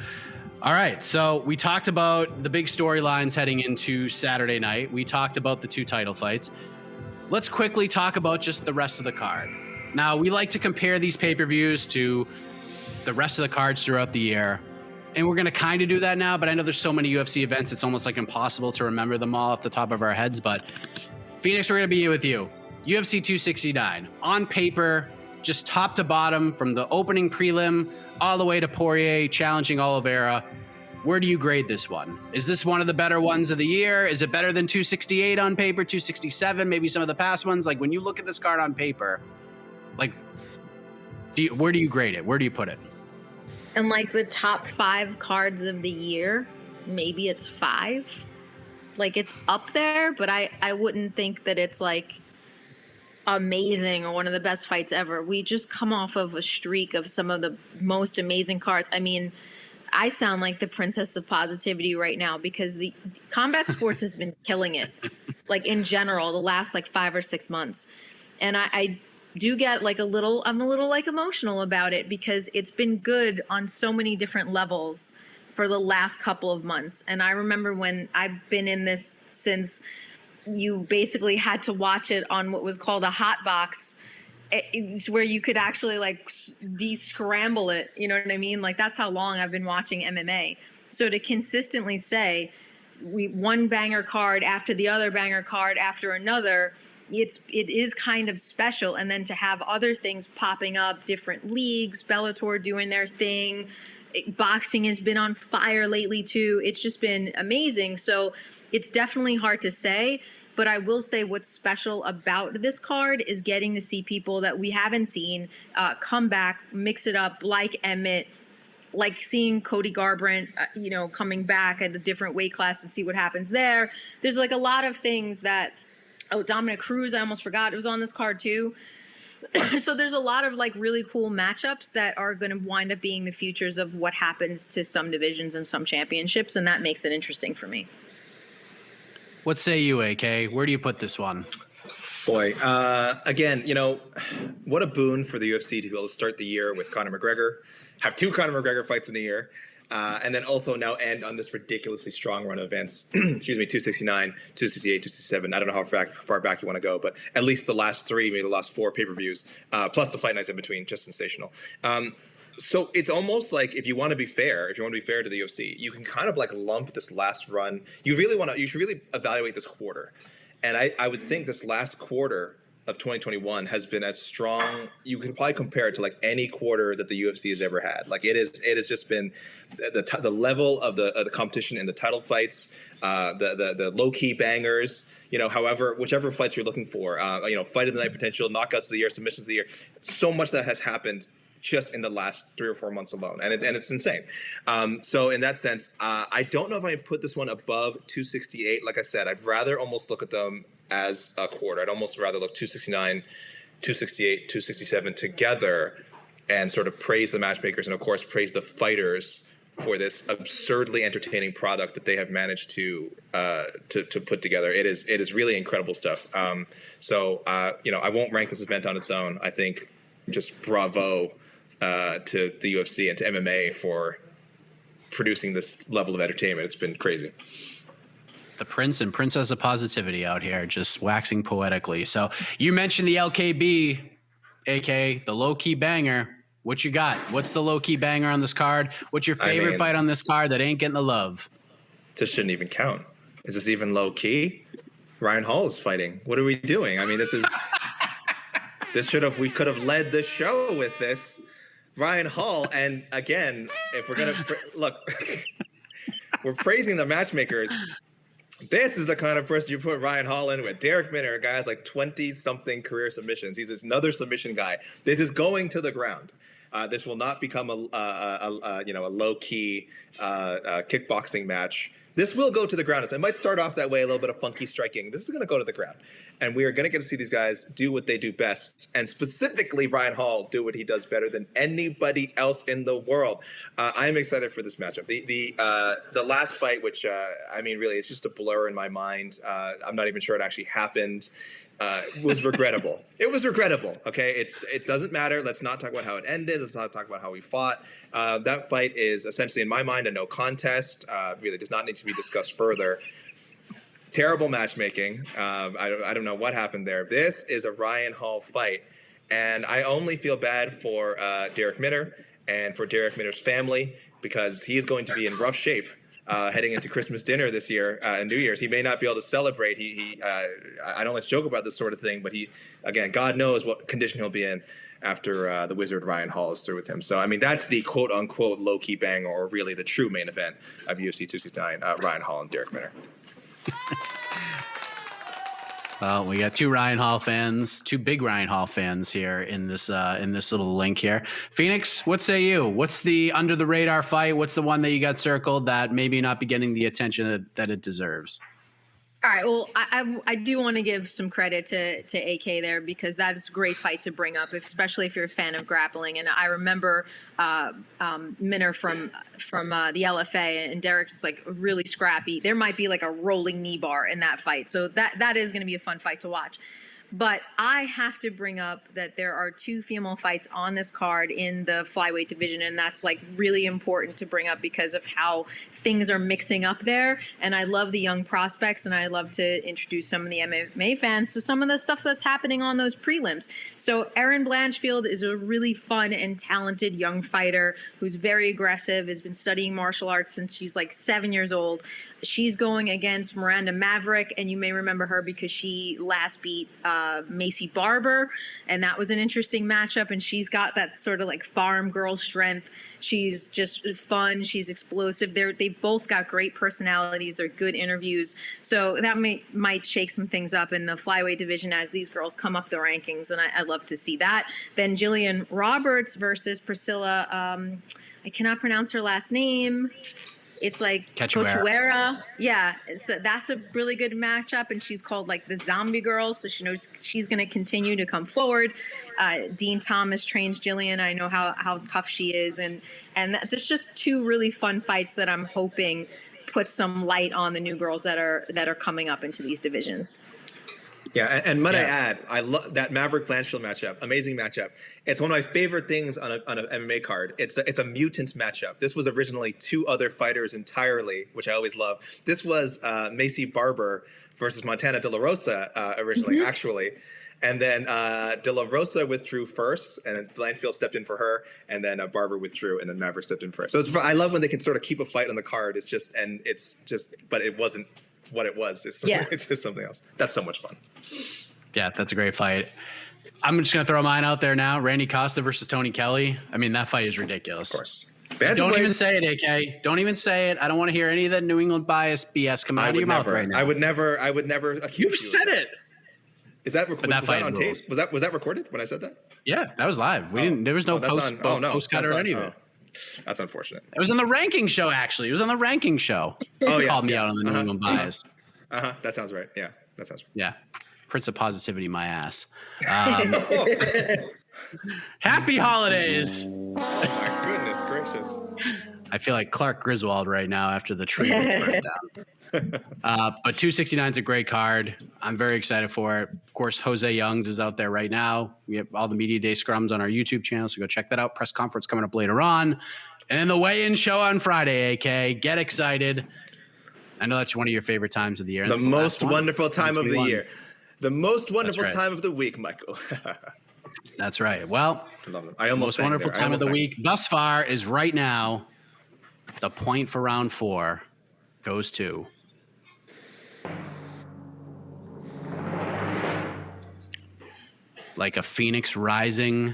all right. So we talked about the big storylines heading into Saturday night. We talked about the 2 title fights. Let's quickly talk about just the rest of the card. Now, we like to compare these pay-per-views to the rest of the cards throughout the year. And we're going to kind of do that now, but I know there's so many UFC events, it's almost like impossible to remember them all off the top of our heads. But Phoenix, we're going to be with you. UFC 269. On paper, just top to bottom, from the opening prelim all the way to Poirier challenging Oliveira. Where do you grade this one? Is this one of the better ones of the year? Is it better than 268 on paper, 267, maybe some of the past ones? Like, when you look at this card on paper, like, where do you grade it? Where do you put it? And like the top 5 cards of the year, maybe it's 5. Like, it's up there, but I wouldn't think that it's like amazing or one of the best fights ever. We just come off of a streak of some of the most amazing cards. I mean, I sound like the princess of positivity right now because the combat sports has been killing it, like in general, the last like 5 or 6 months. And I do get like I'm a little like emotional about it because it's been good on so many different levels for the last couple of months. And I remember when I've been in this since you basically had to watch it on what was called a hot box. It's where you could actually like de-scramble it. You know what I mean? Like, that's how long I've been watching MMA. So to consistently say one banger card after the other banger card after another, it is kind of special. And then to have other things popping up, different leagues, Bellator doing their thing, boxing has been on fire lately too. It's just been amazing. So it's definitely hard to say. But I will say what's special about this card is getting to see people that we haven't seen come back, mix it up, like Emmett, like seeing Cody Garbrandt, coming back at a different weight class and see what happens there. There's like a lot of things that, Dominic Cruz, I almost forgot, it was on this card too. So there's a lot of like really cool matchups that are going to wind up being the futures of what happens to some divisions and some championships, and that makes it interesting for me. What say you, AK? Where do you put this one? Boy, again, what a boon for the UFC to be able to start the year with Conor McGregor, have 2 Conor McGregor fights in the year, and then also now end on this ridiculously strong run of events. Excuse me, 269, 268, 267. I don't know how far back you want to go, but at least the last 3, maybe the last 4 pay-per-views, plus the fight nights in between, just sensational. So it's almost like if you want to be fair to the UFC, you can kind of like lump this last run. You should really evaluate this quarter. And I would think this last quarter of 2021 has been as strong. You could probably compare it to like any quarter that the UFC has ever had. Like it has just been the level of the competition in the title fights, the low key bangers. Whichever fights you're looking for, fight of the night potential, knockouts of the year, submissions of the year. So much that has happened just in the last 3 or 4 months alone. And it's insane. So in that sense, I don't know if I put this one above 268. Like I said, I'd rather almost look at them as a quarter. I'd almost rather look 269, 268, 267 together and sort of praise the matchmakers and, of course, praise the fighters for this absurdly entertaining product that they have managed to put together. It is really incredible stuff. So I won't rank this event on its own. I think just bravo to the UFC and to MMA for producing this level of entertainment. It's been crazy. The prince and princess of positivity out here, just waxing poetically. So you mentioned the LKB, aka the low-key banger. What you got? What's the low-key banger on this card? What's your favorite fight on this card that ain't getting the love? This shouldn't even count. Is this even low-key? Ryan Hall is fighting. What are we doing? I mean, we could have led the show with this. Ryan Hall, and again, if we're gonna look, we're praising the matchmakers. This is the kind of person you put Ryan Hall in with. Derek Minner, a guy has like 20-something career submissions. He's another submission guy. This is going to the ground. This will not become a low-key kickboxing match. This will go to the ground. It might start off that way, a little bit of funky striking. This is going to go to the ground. And we are going to get to see these guys do what they do best. And specifically, Ryan Hall do what he does better than anybody else in the world. I am excited for this matchup. The last fight, which, really, it's just a blur in my mind. I'm not even sure it actually happened. Was regrettable. It was regrettable. Okay, it doesn't matter. Let's not talk about how it ended. Let's not talk about how we fought. That fight is essentially, in my mind, a no contest. Really does not need to be discussed further. Terrible matchmaking. I don't know what happened there. This is a Ryan Hall fight, and I only feel bad for Derek Minner and for Derek Minner's family because he is going to be in rough shape. Heading into Christmas dinner this year and New Year's. He may not be able to celebrate. I don't like to joke about this sort of thing, but again, God knows what condition he'll be in after the wizard Ryan Hall is through with him. So, I mean, that's the quote-unquote low-key bang, or really the true main event of UFC 269, Ryan Hall and Derek Minner. Well, we got two big Ryan Hall fans here in this little link here. Phoenix, what say you? What's the under the radar fight? What's the one that you got circled that maybe not be getting the attention that it deserves? All right. Well, I do want to give some credit to AK there because that's a great fight to bring up, especially if you're a fan of grappling. And I remember Minner from the LFA, and Derek's like really scrappy. There might be like a rolling knee bar in that fight, so that is going to be a fun fight to watch. But I have to bring up that there are two female fights on this card in the flyweight division, and that's like really important to bring up because of how things are mixing up there. And I love the young prospects, and I love to introduce some of the MMA fans to some of the stuff that's happening on those prelims. So Erin Blanchfield is a really fun and talented young fighter who's very aggressive, has been studying martial arts since she's like 7 years old. She's going against Miranda Maverick, and you may remember her because she last beat Macy Barber, and that was an interesting matchup. And she's got that sort of like farm girl strength. She's just fun. She's explosive. They both got great personalities. They're good interviews. So that might shake some things up in the flyweight division as these girls come up the rankings, and I love to see that. Then Jillian Roberts versus Priscilla. I cannot pronounce her last name. It's like Cachoeira. Yeah, so that's a really good matchup, and she's called like the Zombie Girl, so she knows she's going to continue to come forward. Dean Thomas trains Jillian. I know how tough she is, and that's just two really fun fights that I'm hoping put some light on the new girls that are coming up into these divisions. Yeah, and might I add, I love that Maverick Blanchfield matchup. Amazing matchup. It's one of my favorite things on an MMA card. It's a mutant matchup. This was originally two other fighters entirely, which I always love. This was Macy Barber versus Montana De La Rosa originally, actually. And then De La Rosa withdrew first, and Blanchfield stepped in for her, and then Barber withdrew, and then Maverick stepped in for her. So I love when they can sort of keep a fight on the card. But it wasn't what it was. It's just something else. That's so much fun. Yeah, that's a great fight. I'm just going to throw mine out there now. Randy Costa versus Tony Kelly. I mean, that fight is ridiculous. Of course. Don't even say it, AK. Don't even say it. I don't want to hear any of that New England bias BS come out of your mouth right now. I would never accuse you. You've said it. Is that recorded? Was that on tape? Was that recorded when I said that? Yeah, that was live. There was no post-cut or any of it. That's unfortunate. It was on the ranking show, actually. It was on the ranking show. Oh, yeah. Called me out on the New England bias. That sounds right. Yeah, that sounds right. Yeah. Prince of positivity, my ass. Happy holidays. Oh, my goodness gracious. I feel like Clark Griswold right now after the tree gets burnt down. But 269 is a great card. I'm very excited for it. Of course, Jose Youngs is out there right now. We have all the Media Day scrums on our YouTube channel, so go check that out. Press conference coming up later on. And then the weigh-in show on Friday, AK. Get excited. I know that's one of your favorite times of the year. The most wonderful time of the year. The most wonderful time of the week, Michael. That's right. Well, I almost most wonderful time of the week thus far is right now. The point for round 4 goes to like a phoenix rising.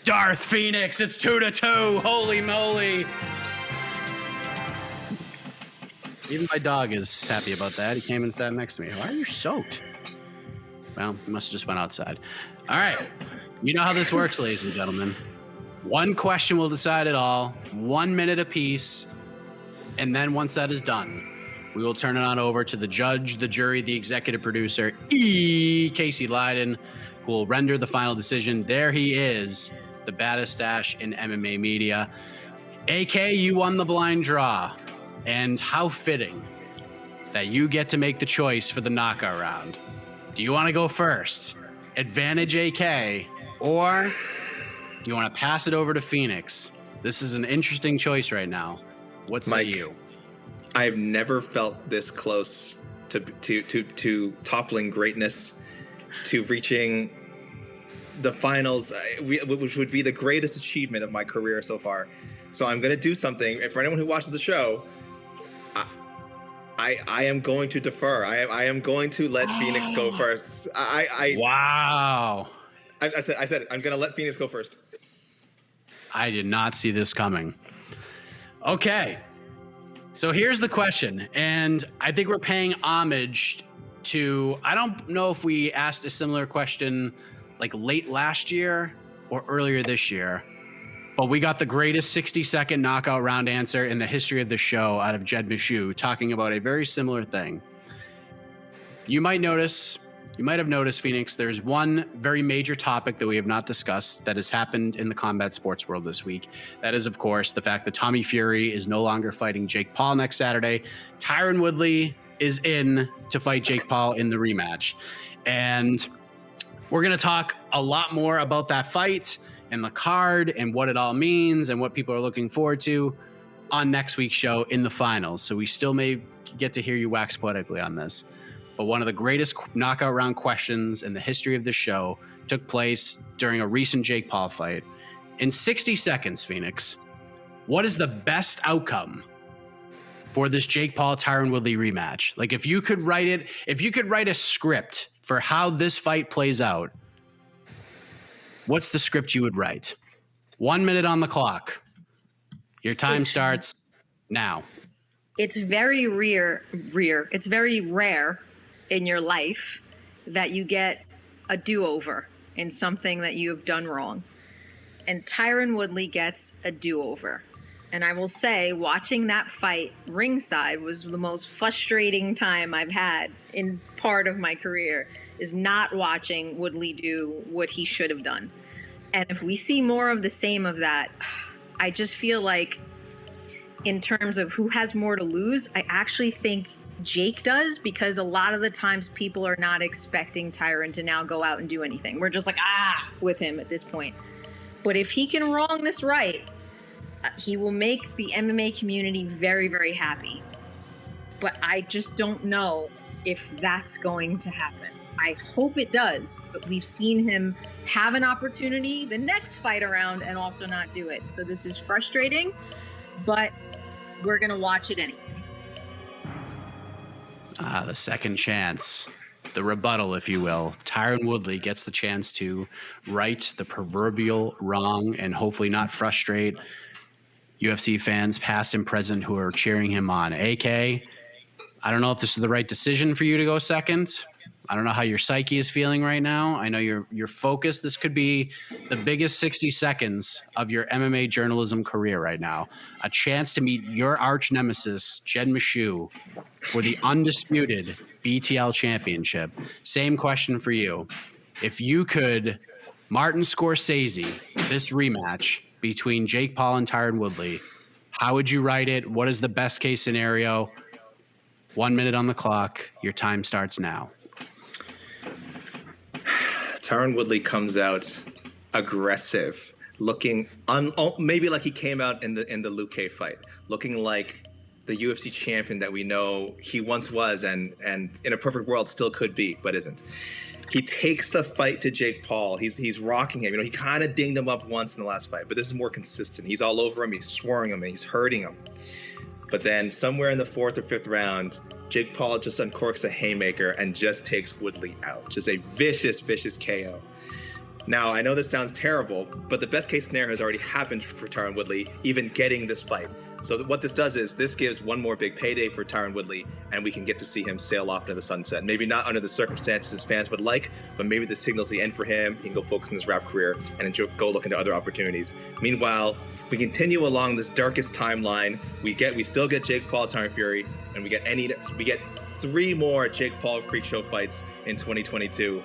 Darth Phoenix, it's 2-2. Holy moly. Even my dog is happy about that. He came and sat next to me. Why are you soaked? Well, he must have just went outside. All right. You know how this works, ladies and gentlemen. One question will decide it all. 1 minute apiece. And then once that is done, we will turn it on over to the judge, the jury, the executive producer, Casey Leiden, who will render the final decision. There he is, the baddest dash in MMA media. AK, you won the blind draw. And how fitting that you get to make the choice for the knockout round. Do you want to go first? Advantage AK, or do you want to pass it over to Phoenix? This is an interesting choice right now. What say you? I've never felt this close to toppling greatness, to reaching the finals, which would be the greatest achievement of my career so far. So I'm going to do something. For anyone who watches the show, I am going to defer. I am going to let Phoenix go first. Wow. I said I'm going to let Phoenix go first. I did not see this coming. Okay. So here's the question. And I think we're paying homage to, I don't know if we asked a similar question like late last year or earlier this year, but we got the greatest 60-second knockout round answer in the history of the show out of Jed Meshew, talking about a very similar thing. You might have noticed, Phoenix, there's one very major topic that we have not discussed that has happened in the combat sports world this week. That is, of course, the fact that Tommy Fury is no longer fighting Jake Paul next Saturday. Tyron Woodley is in to fight Jake Paul in the rematch. And we're going to talk a lot more about that fight and the card and what it all means and what people are looking forward to on next week's show in the finals. So we still may get to hear you wax poetically on this. But one of the greatest knockout round questions in the history of the show took place during a recent Jake Paul fight. In 60 seconds, Phoenix, what is the best outcome for this Jake Paul Tyron Woodley rematch? Like if you could write a script for how this fight plays out, what's the script you would write? 1 minute on the clock. Your time starts now. It's very rare. It's very rare in your life that you get a do-over in something that you have done wrong. And Tyron Woodley gets a do-over. And I will say, watching that fight ringside was the most frustrating time I've had in part of my career, is not watching Woodley do what he should have done. And if we see more of the same of that, I just feel like in terms of who has more to lose, I actually think Jake does, because a lot of the times people are not expecting Tyron to now go out and do anything. We're just like, with him at this point. But if he can wrong this right, he will make the MMA community very, very happy. But I just don't know if that's going to happen. I hope it does, but we've seen him have an opportunity the next fight around and also not do it. So this is frustrating, but we're going to watch it anyway. The second chance, the rebuttal, if you will. Tyron Woodley gets the chance to right the proverbial wrong and hopefully not frustrate UFC fans, past and present, who are cheering him on. AK, I don't know if this is the right decision for you to go second. I don't know how your psyche is feeling right now. I know you're focused. This could be the biggest 60 seconds of your MMA journalism career right now. A chance to meet your arch nemesis, Jed Meshew, for the undisputed BTL championship. Same question for you. If you could Martin Scorsese this rematch between Jake Paul and Tyron Woodley, how would you write it? What is the best case scenario? 1 minute on the clock. Your time starts now. Tyron Woodley comes out aggressive, looking maybe like he came out in the Luke K fight, looking like the UFC champion that we know he once was and in a perfect world still could be, but isn't. He takes the fight to Jake Paul. He's rocking him. He kind of dinged him up once in the last fight, but this is more consistent. He's all over him. He's swarming him. And he's hurting him. But then somewhere in the 4th or 5th round, Jake Paul just uncorks a haymaker and just takes Woodley out. Just a vicious, vicious KO. Now, I know this sounds terrible, but the best case scenario has already happened for Tyron Woodley, even getting this fight. So what this does is this gives one more big payday for Tyron Woodley, and we can get to see him sail off into the sunset. Maybe not under the circumstances his fans would like, but maybe this signals the end for him. He can go focus on his rap career and go look into other opportunities. Meanwhile, we continue along this darkest timeline. We still get Jake Paul, Tyron Fury, and we get 3 more Jake Paul freak show fights in 2022.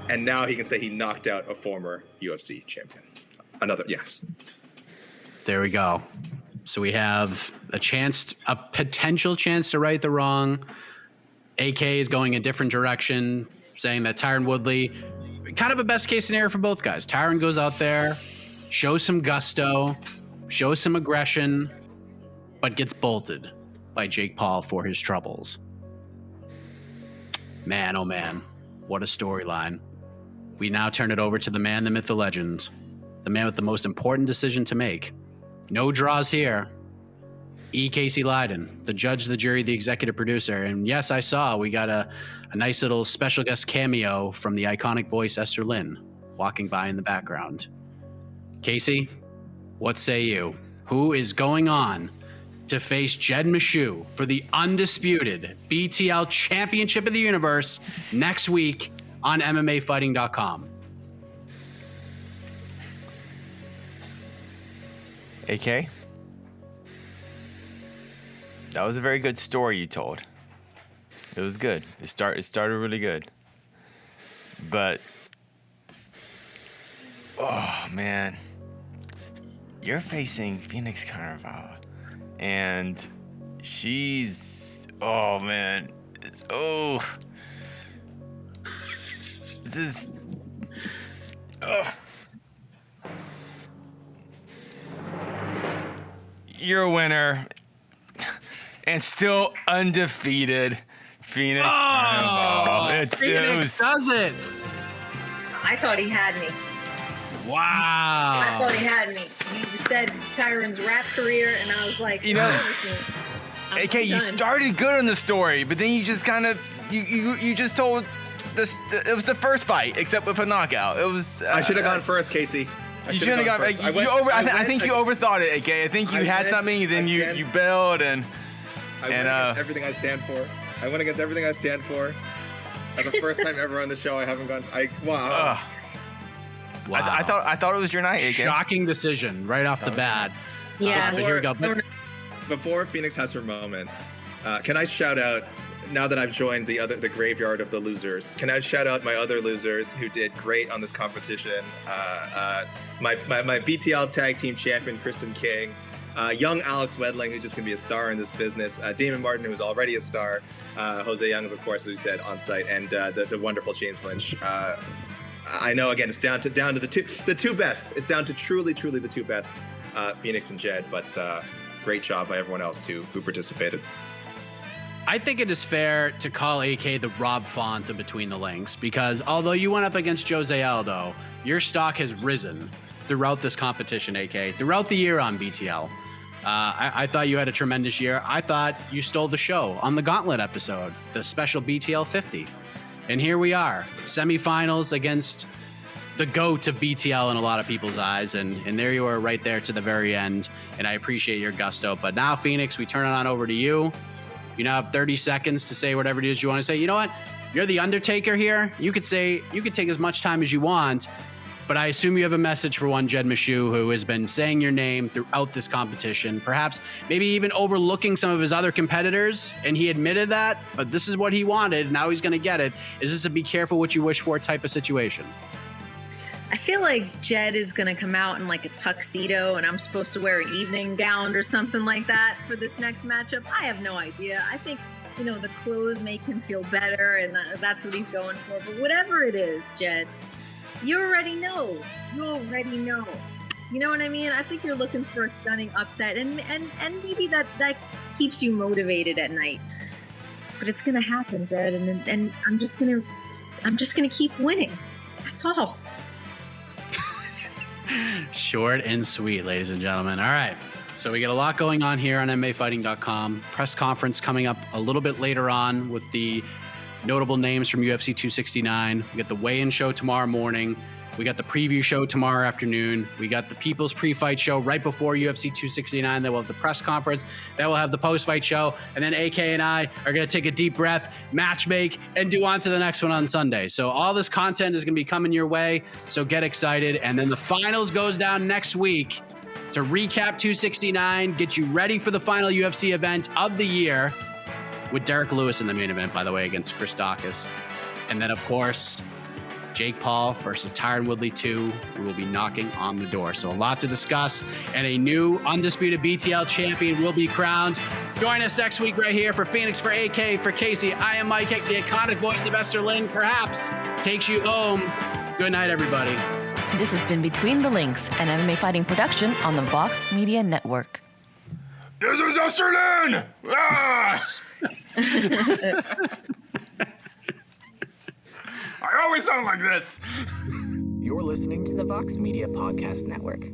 And now he can say he knocked out a former UFC champion. Yes. There we go. So we have a potential chance to right the wrong. AK is going a different direction, saying that Tyron Woodley, kind of a best case scenario for both guys. Tyron goes out there, shows some gusto, shows some aggression, but gets bolted by Jake Paul for his troubles. Man, oh man, what a storyline. We now turn it over to the man, the myth, the legend, the man with the most important decision to make. No draws here. E. Casey Leiden, the judge, the jury, the executive producer. And yes, I saw we got a nice little special guest cameo from the iconic voice Esther Lin walking by in the background. Casey, what say you? Who is going on to face Jed Meshew for the undisputed BTL Championship of the Universe next week on MMAfighting.com? AK, that was a very good story you told. It was good. It started really good. But, oh man, you're facing Phoenix Carnevale, and she's, oh man, this is, you're a winner, and still undefeated. Phoenix Carnevale. Phoenix does it. I thought he had me. Wow. I thought he had me. You said Tyron's rap career, and I was like, you know, AK, you started good on the story, but then you just kind of, you just told this. It was the first fight, except with a knockout. It was. I should have gone first, Casey. You shouldn't have gone. I think you overthought it, AK. I think you had something, then you bailed, and I went against everything I stand for. I went against everything I stand for. That's the first time ever on the show I haven't gone. Wow. Wow. I thought it was your night, AK. Shocking decision right off the bat. Yeah. But here we go. Before Phoenix has her moment, can I shout out? Now that I've joined the graveyard of the losers, can I shout out my other losers who did great on this competition? My BTL tag team champion, Kristen King, young Alex Wedling, who's just going to be a star in this business, Damon Martin, who was already a star, Jose Young is, of course, as we said, on site, and the wonderful James Lynch. I know, again, it's down to the two best. It's down to truly the two best, Phoenix and Jed, but great job by everyone else who participated. I think it is fair to call AK the Rob Font of Between the Links, because although you went up against Jose Aldo, your stock has risen throughout this competition, AK, throughout the year on BTL. I thought you had a tremendous year. I thought you stole the show on the Gauntlet episode, the special BTL 50. And here we are, semifinals against the GOAT of BTL in a lot of people's eyes. And there you are right there to the very end. And I appreciate your gusto. But now, Phoenix, we turn it on over to you. You now have 30 seconds to say whatever it is you want to say. You know what? You're the Undertaker here. You could take as much time as you want, but I assume you have a message for one Jed Meshew, who has been saying your name throughout this competition, perhaps maybe even overlooking some of his other competitors, and he admitted that, but this is what he wanted. Now he's going to get it. Is this a be careful what you wish for type of situation? I feel like Jed is going to come out in like a tuxedo and I'm supposed to wear an evening gown or something like that for this next matchup. I have no idea. I think, the clothes make him feel better and that's what he's going for. But whatever it is, Jed, you already know. You already know. You know what I mean? I think you're looking for a stunning upset and maybe that keeps you motivated at night. But it's going to happen, Jed, and I'm just going to keep winning. That's all. Short and sweet, ladies and gentlemen. All right. So we get a lot going on here on MMAfighting.com. Press conference coming up a little bit later on with the notable names from UFC 269. We got the weigh-in show tomorrow morning. We got the preview show tomorrow afternoon. We got the People's Pre-Fight Show right before UFC 269. Then we'll have the press conference. Then we'll have the post-fight show. And then AK and I are going to take a deep breath, match make, and do on to the next one on Sunday. So all this content is going to be coming your way. So get excited. And then the finals goes down next week to recap 269, get you ready for the final UFC event of the year with Derek Lewis in the main event, by the way, against Chris Dawkins. And then, of course, Jake Paul versus Tyron Woodley 2. We will be knocking on the door. So a lot to discuss, and a new undisputed BTL champion will be crowned. Join us next week right here for Phoenix, for AK, for Casey. I am Mike Hick, the iconic voice of Esther Lynn, perhaps takes you home. Good night, everybody. This has been Between the Links, an MMA fighting production on the Vox Media Network. This is Esther Lynn! Ah! I always sound like this. You're listening to the Vox Media Podcast Network.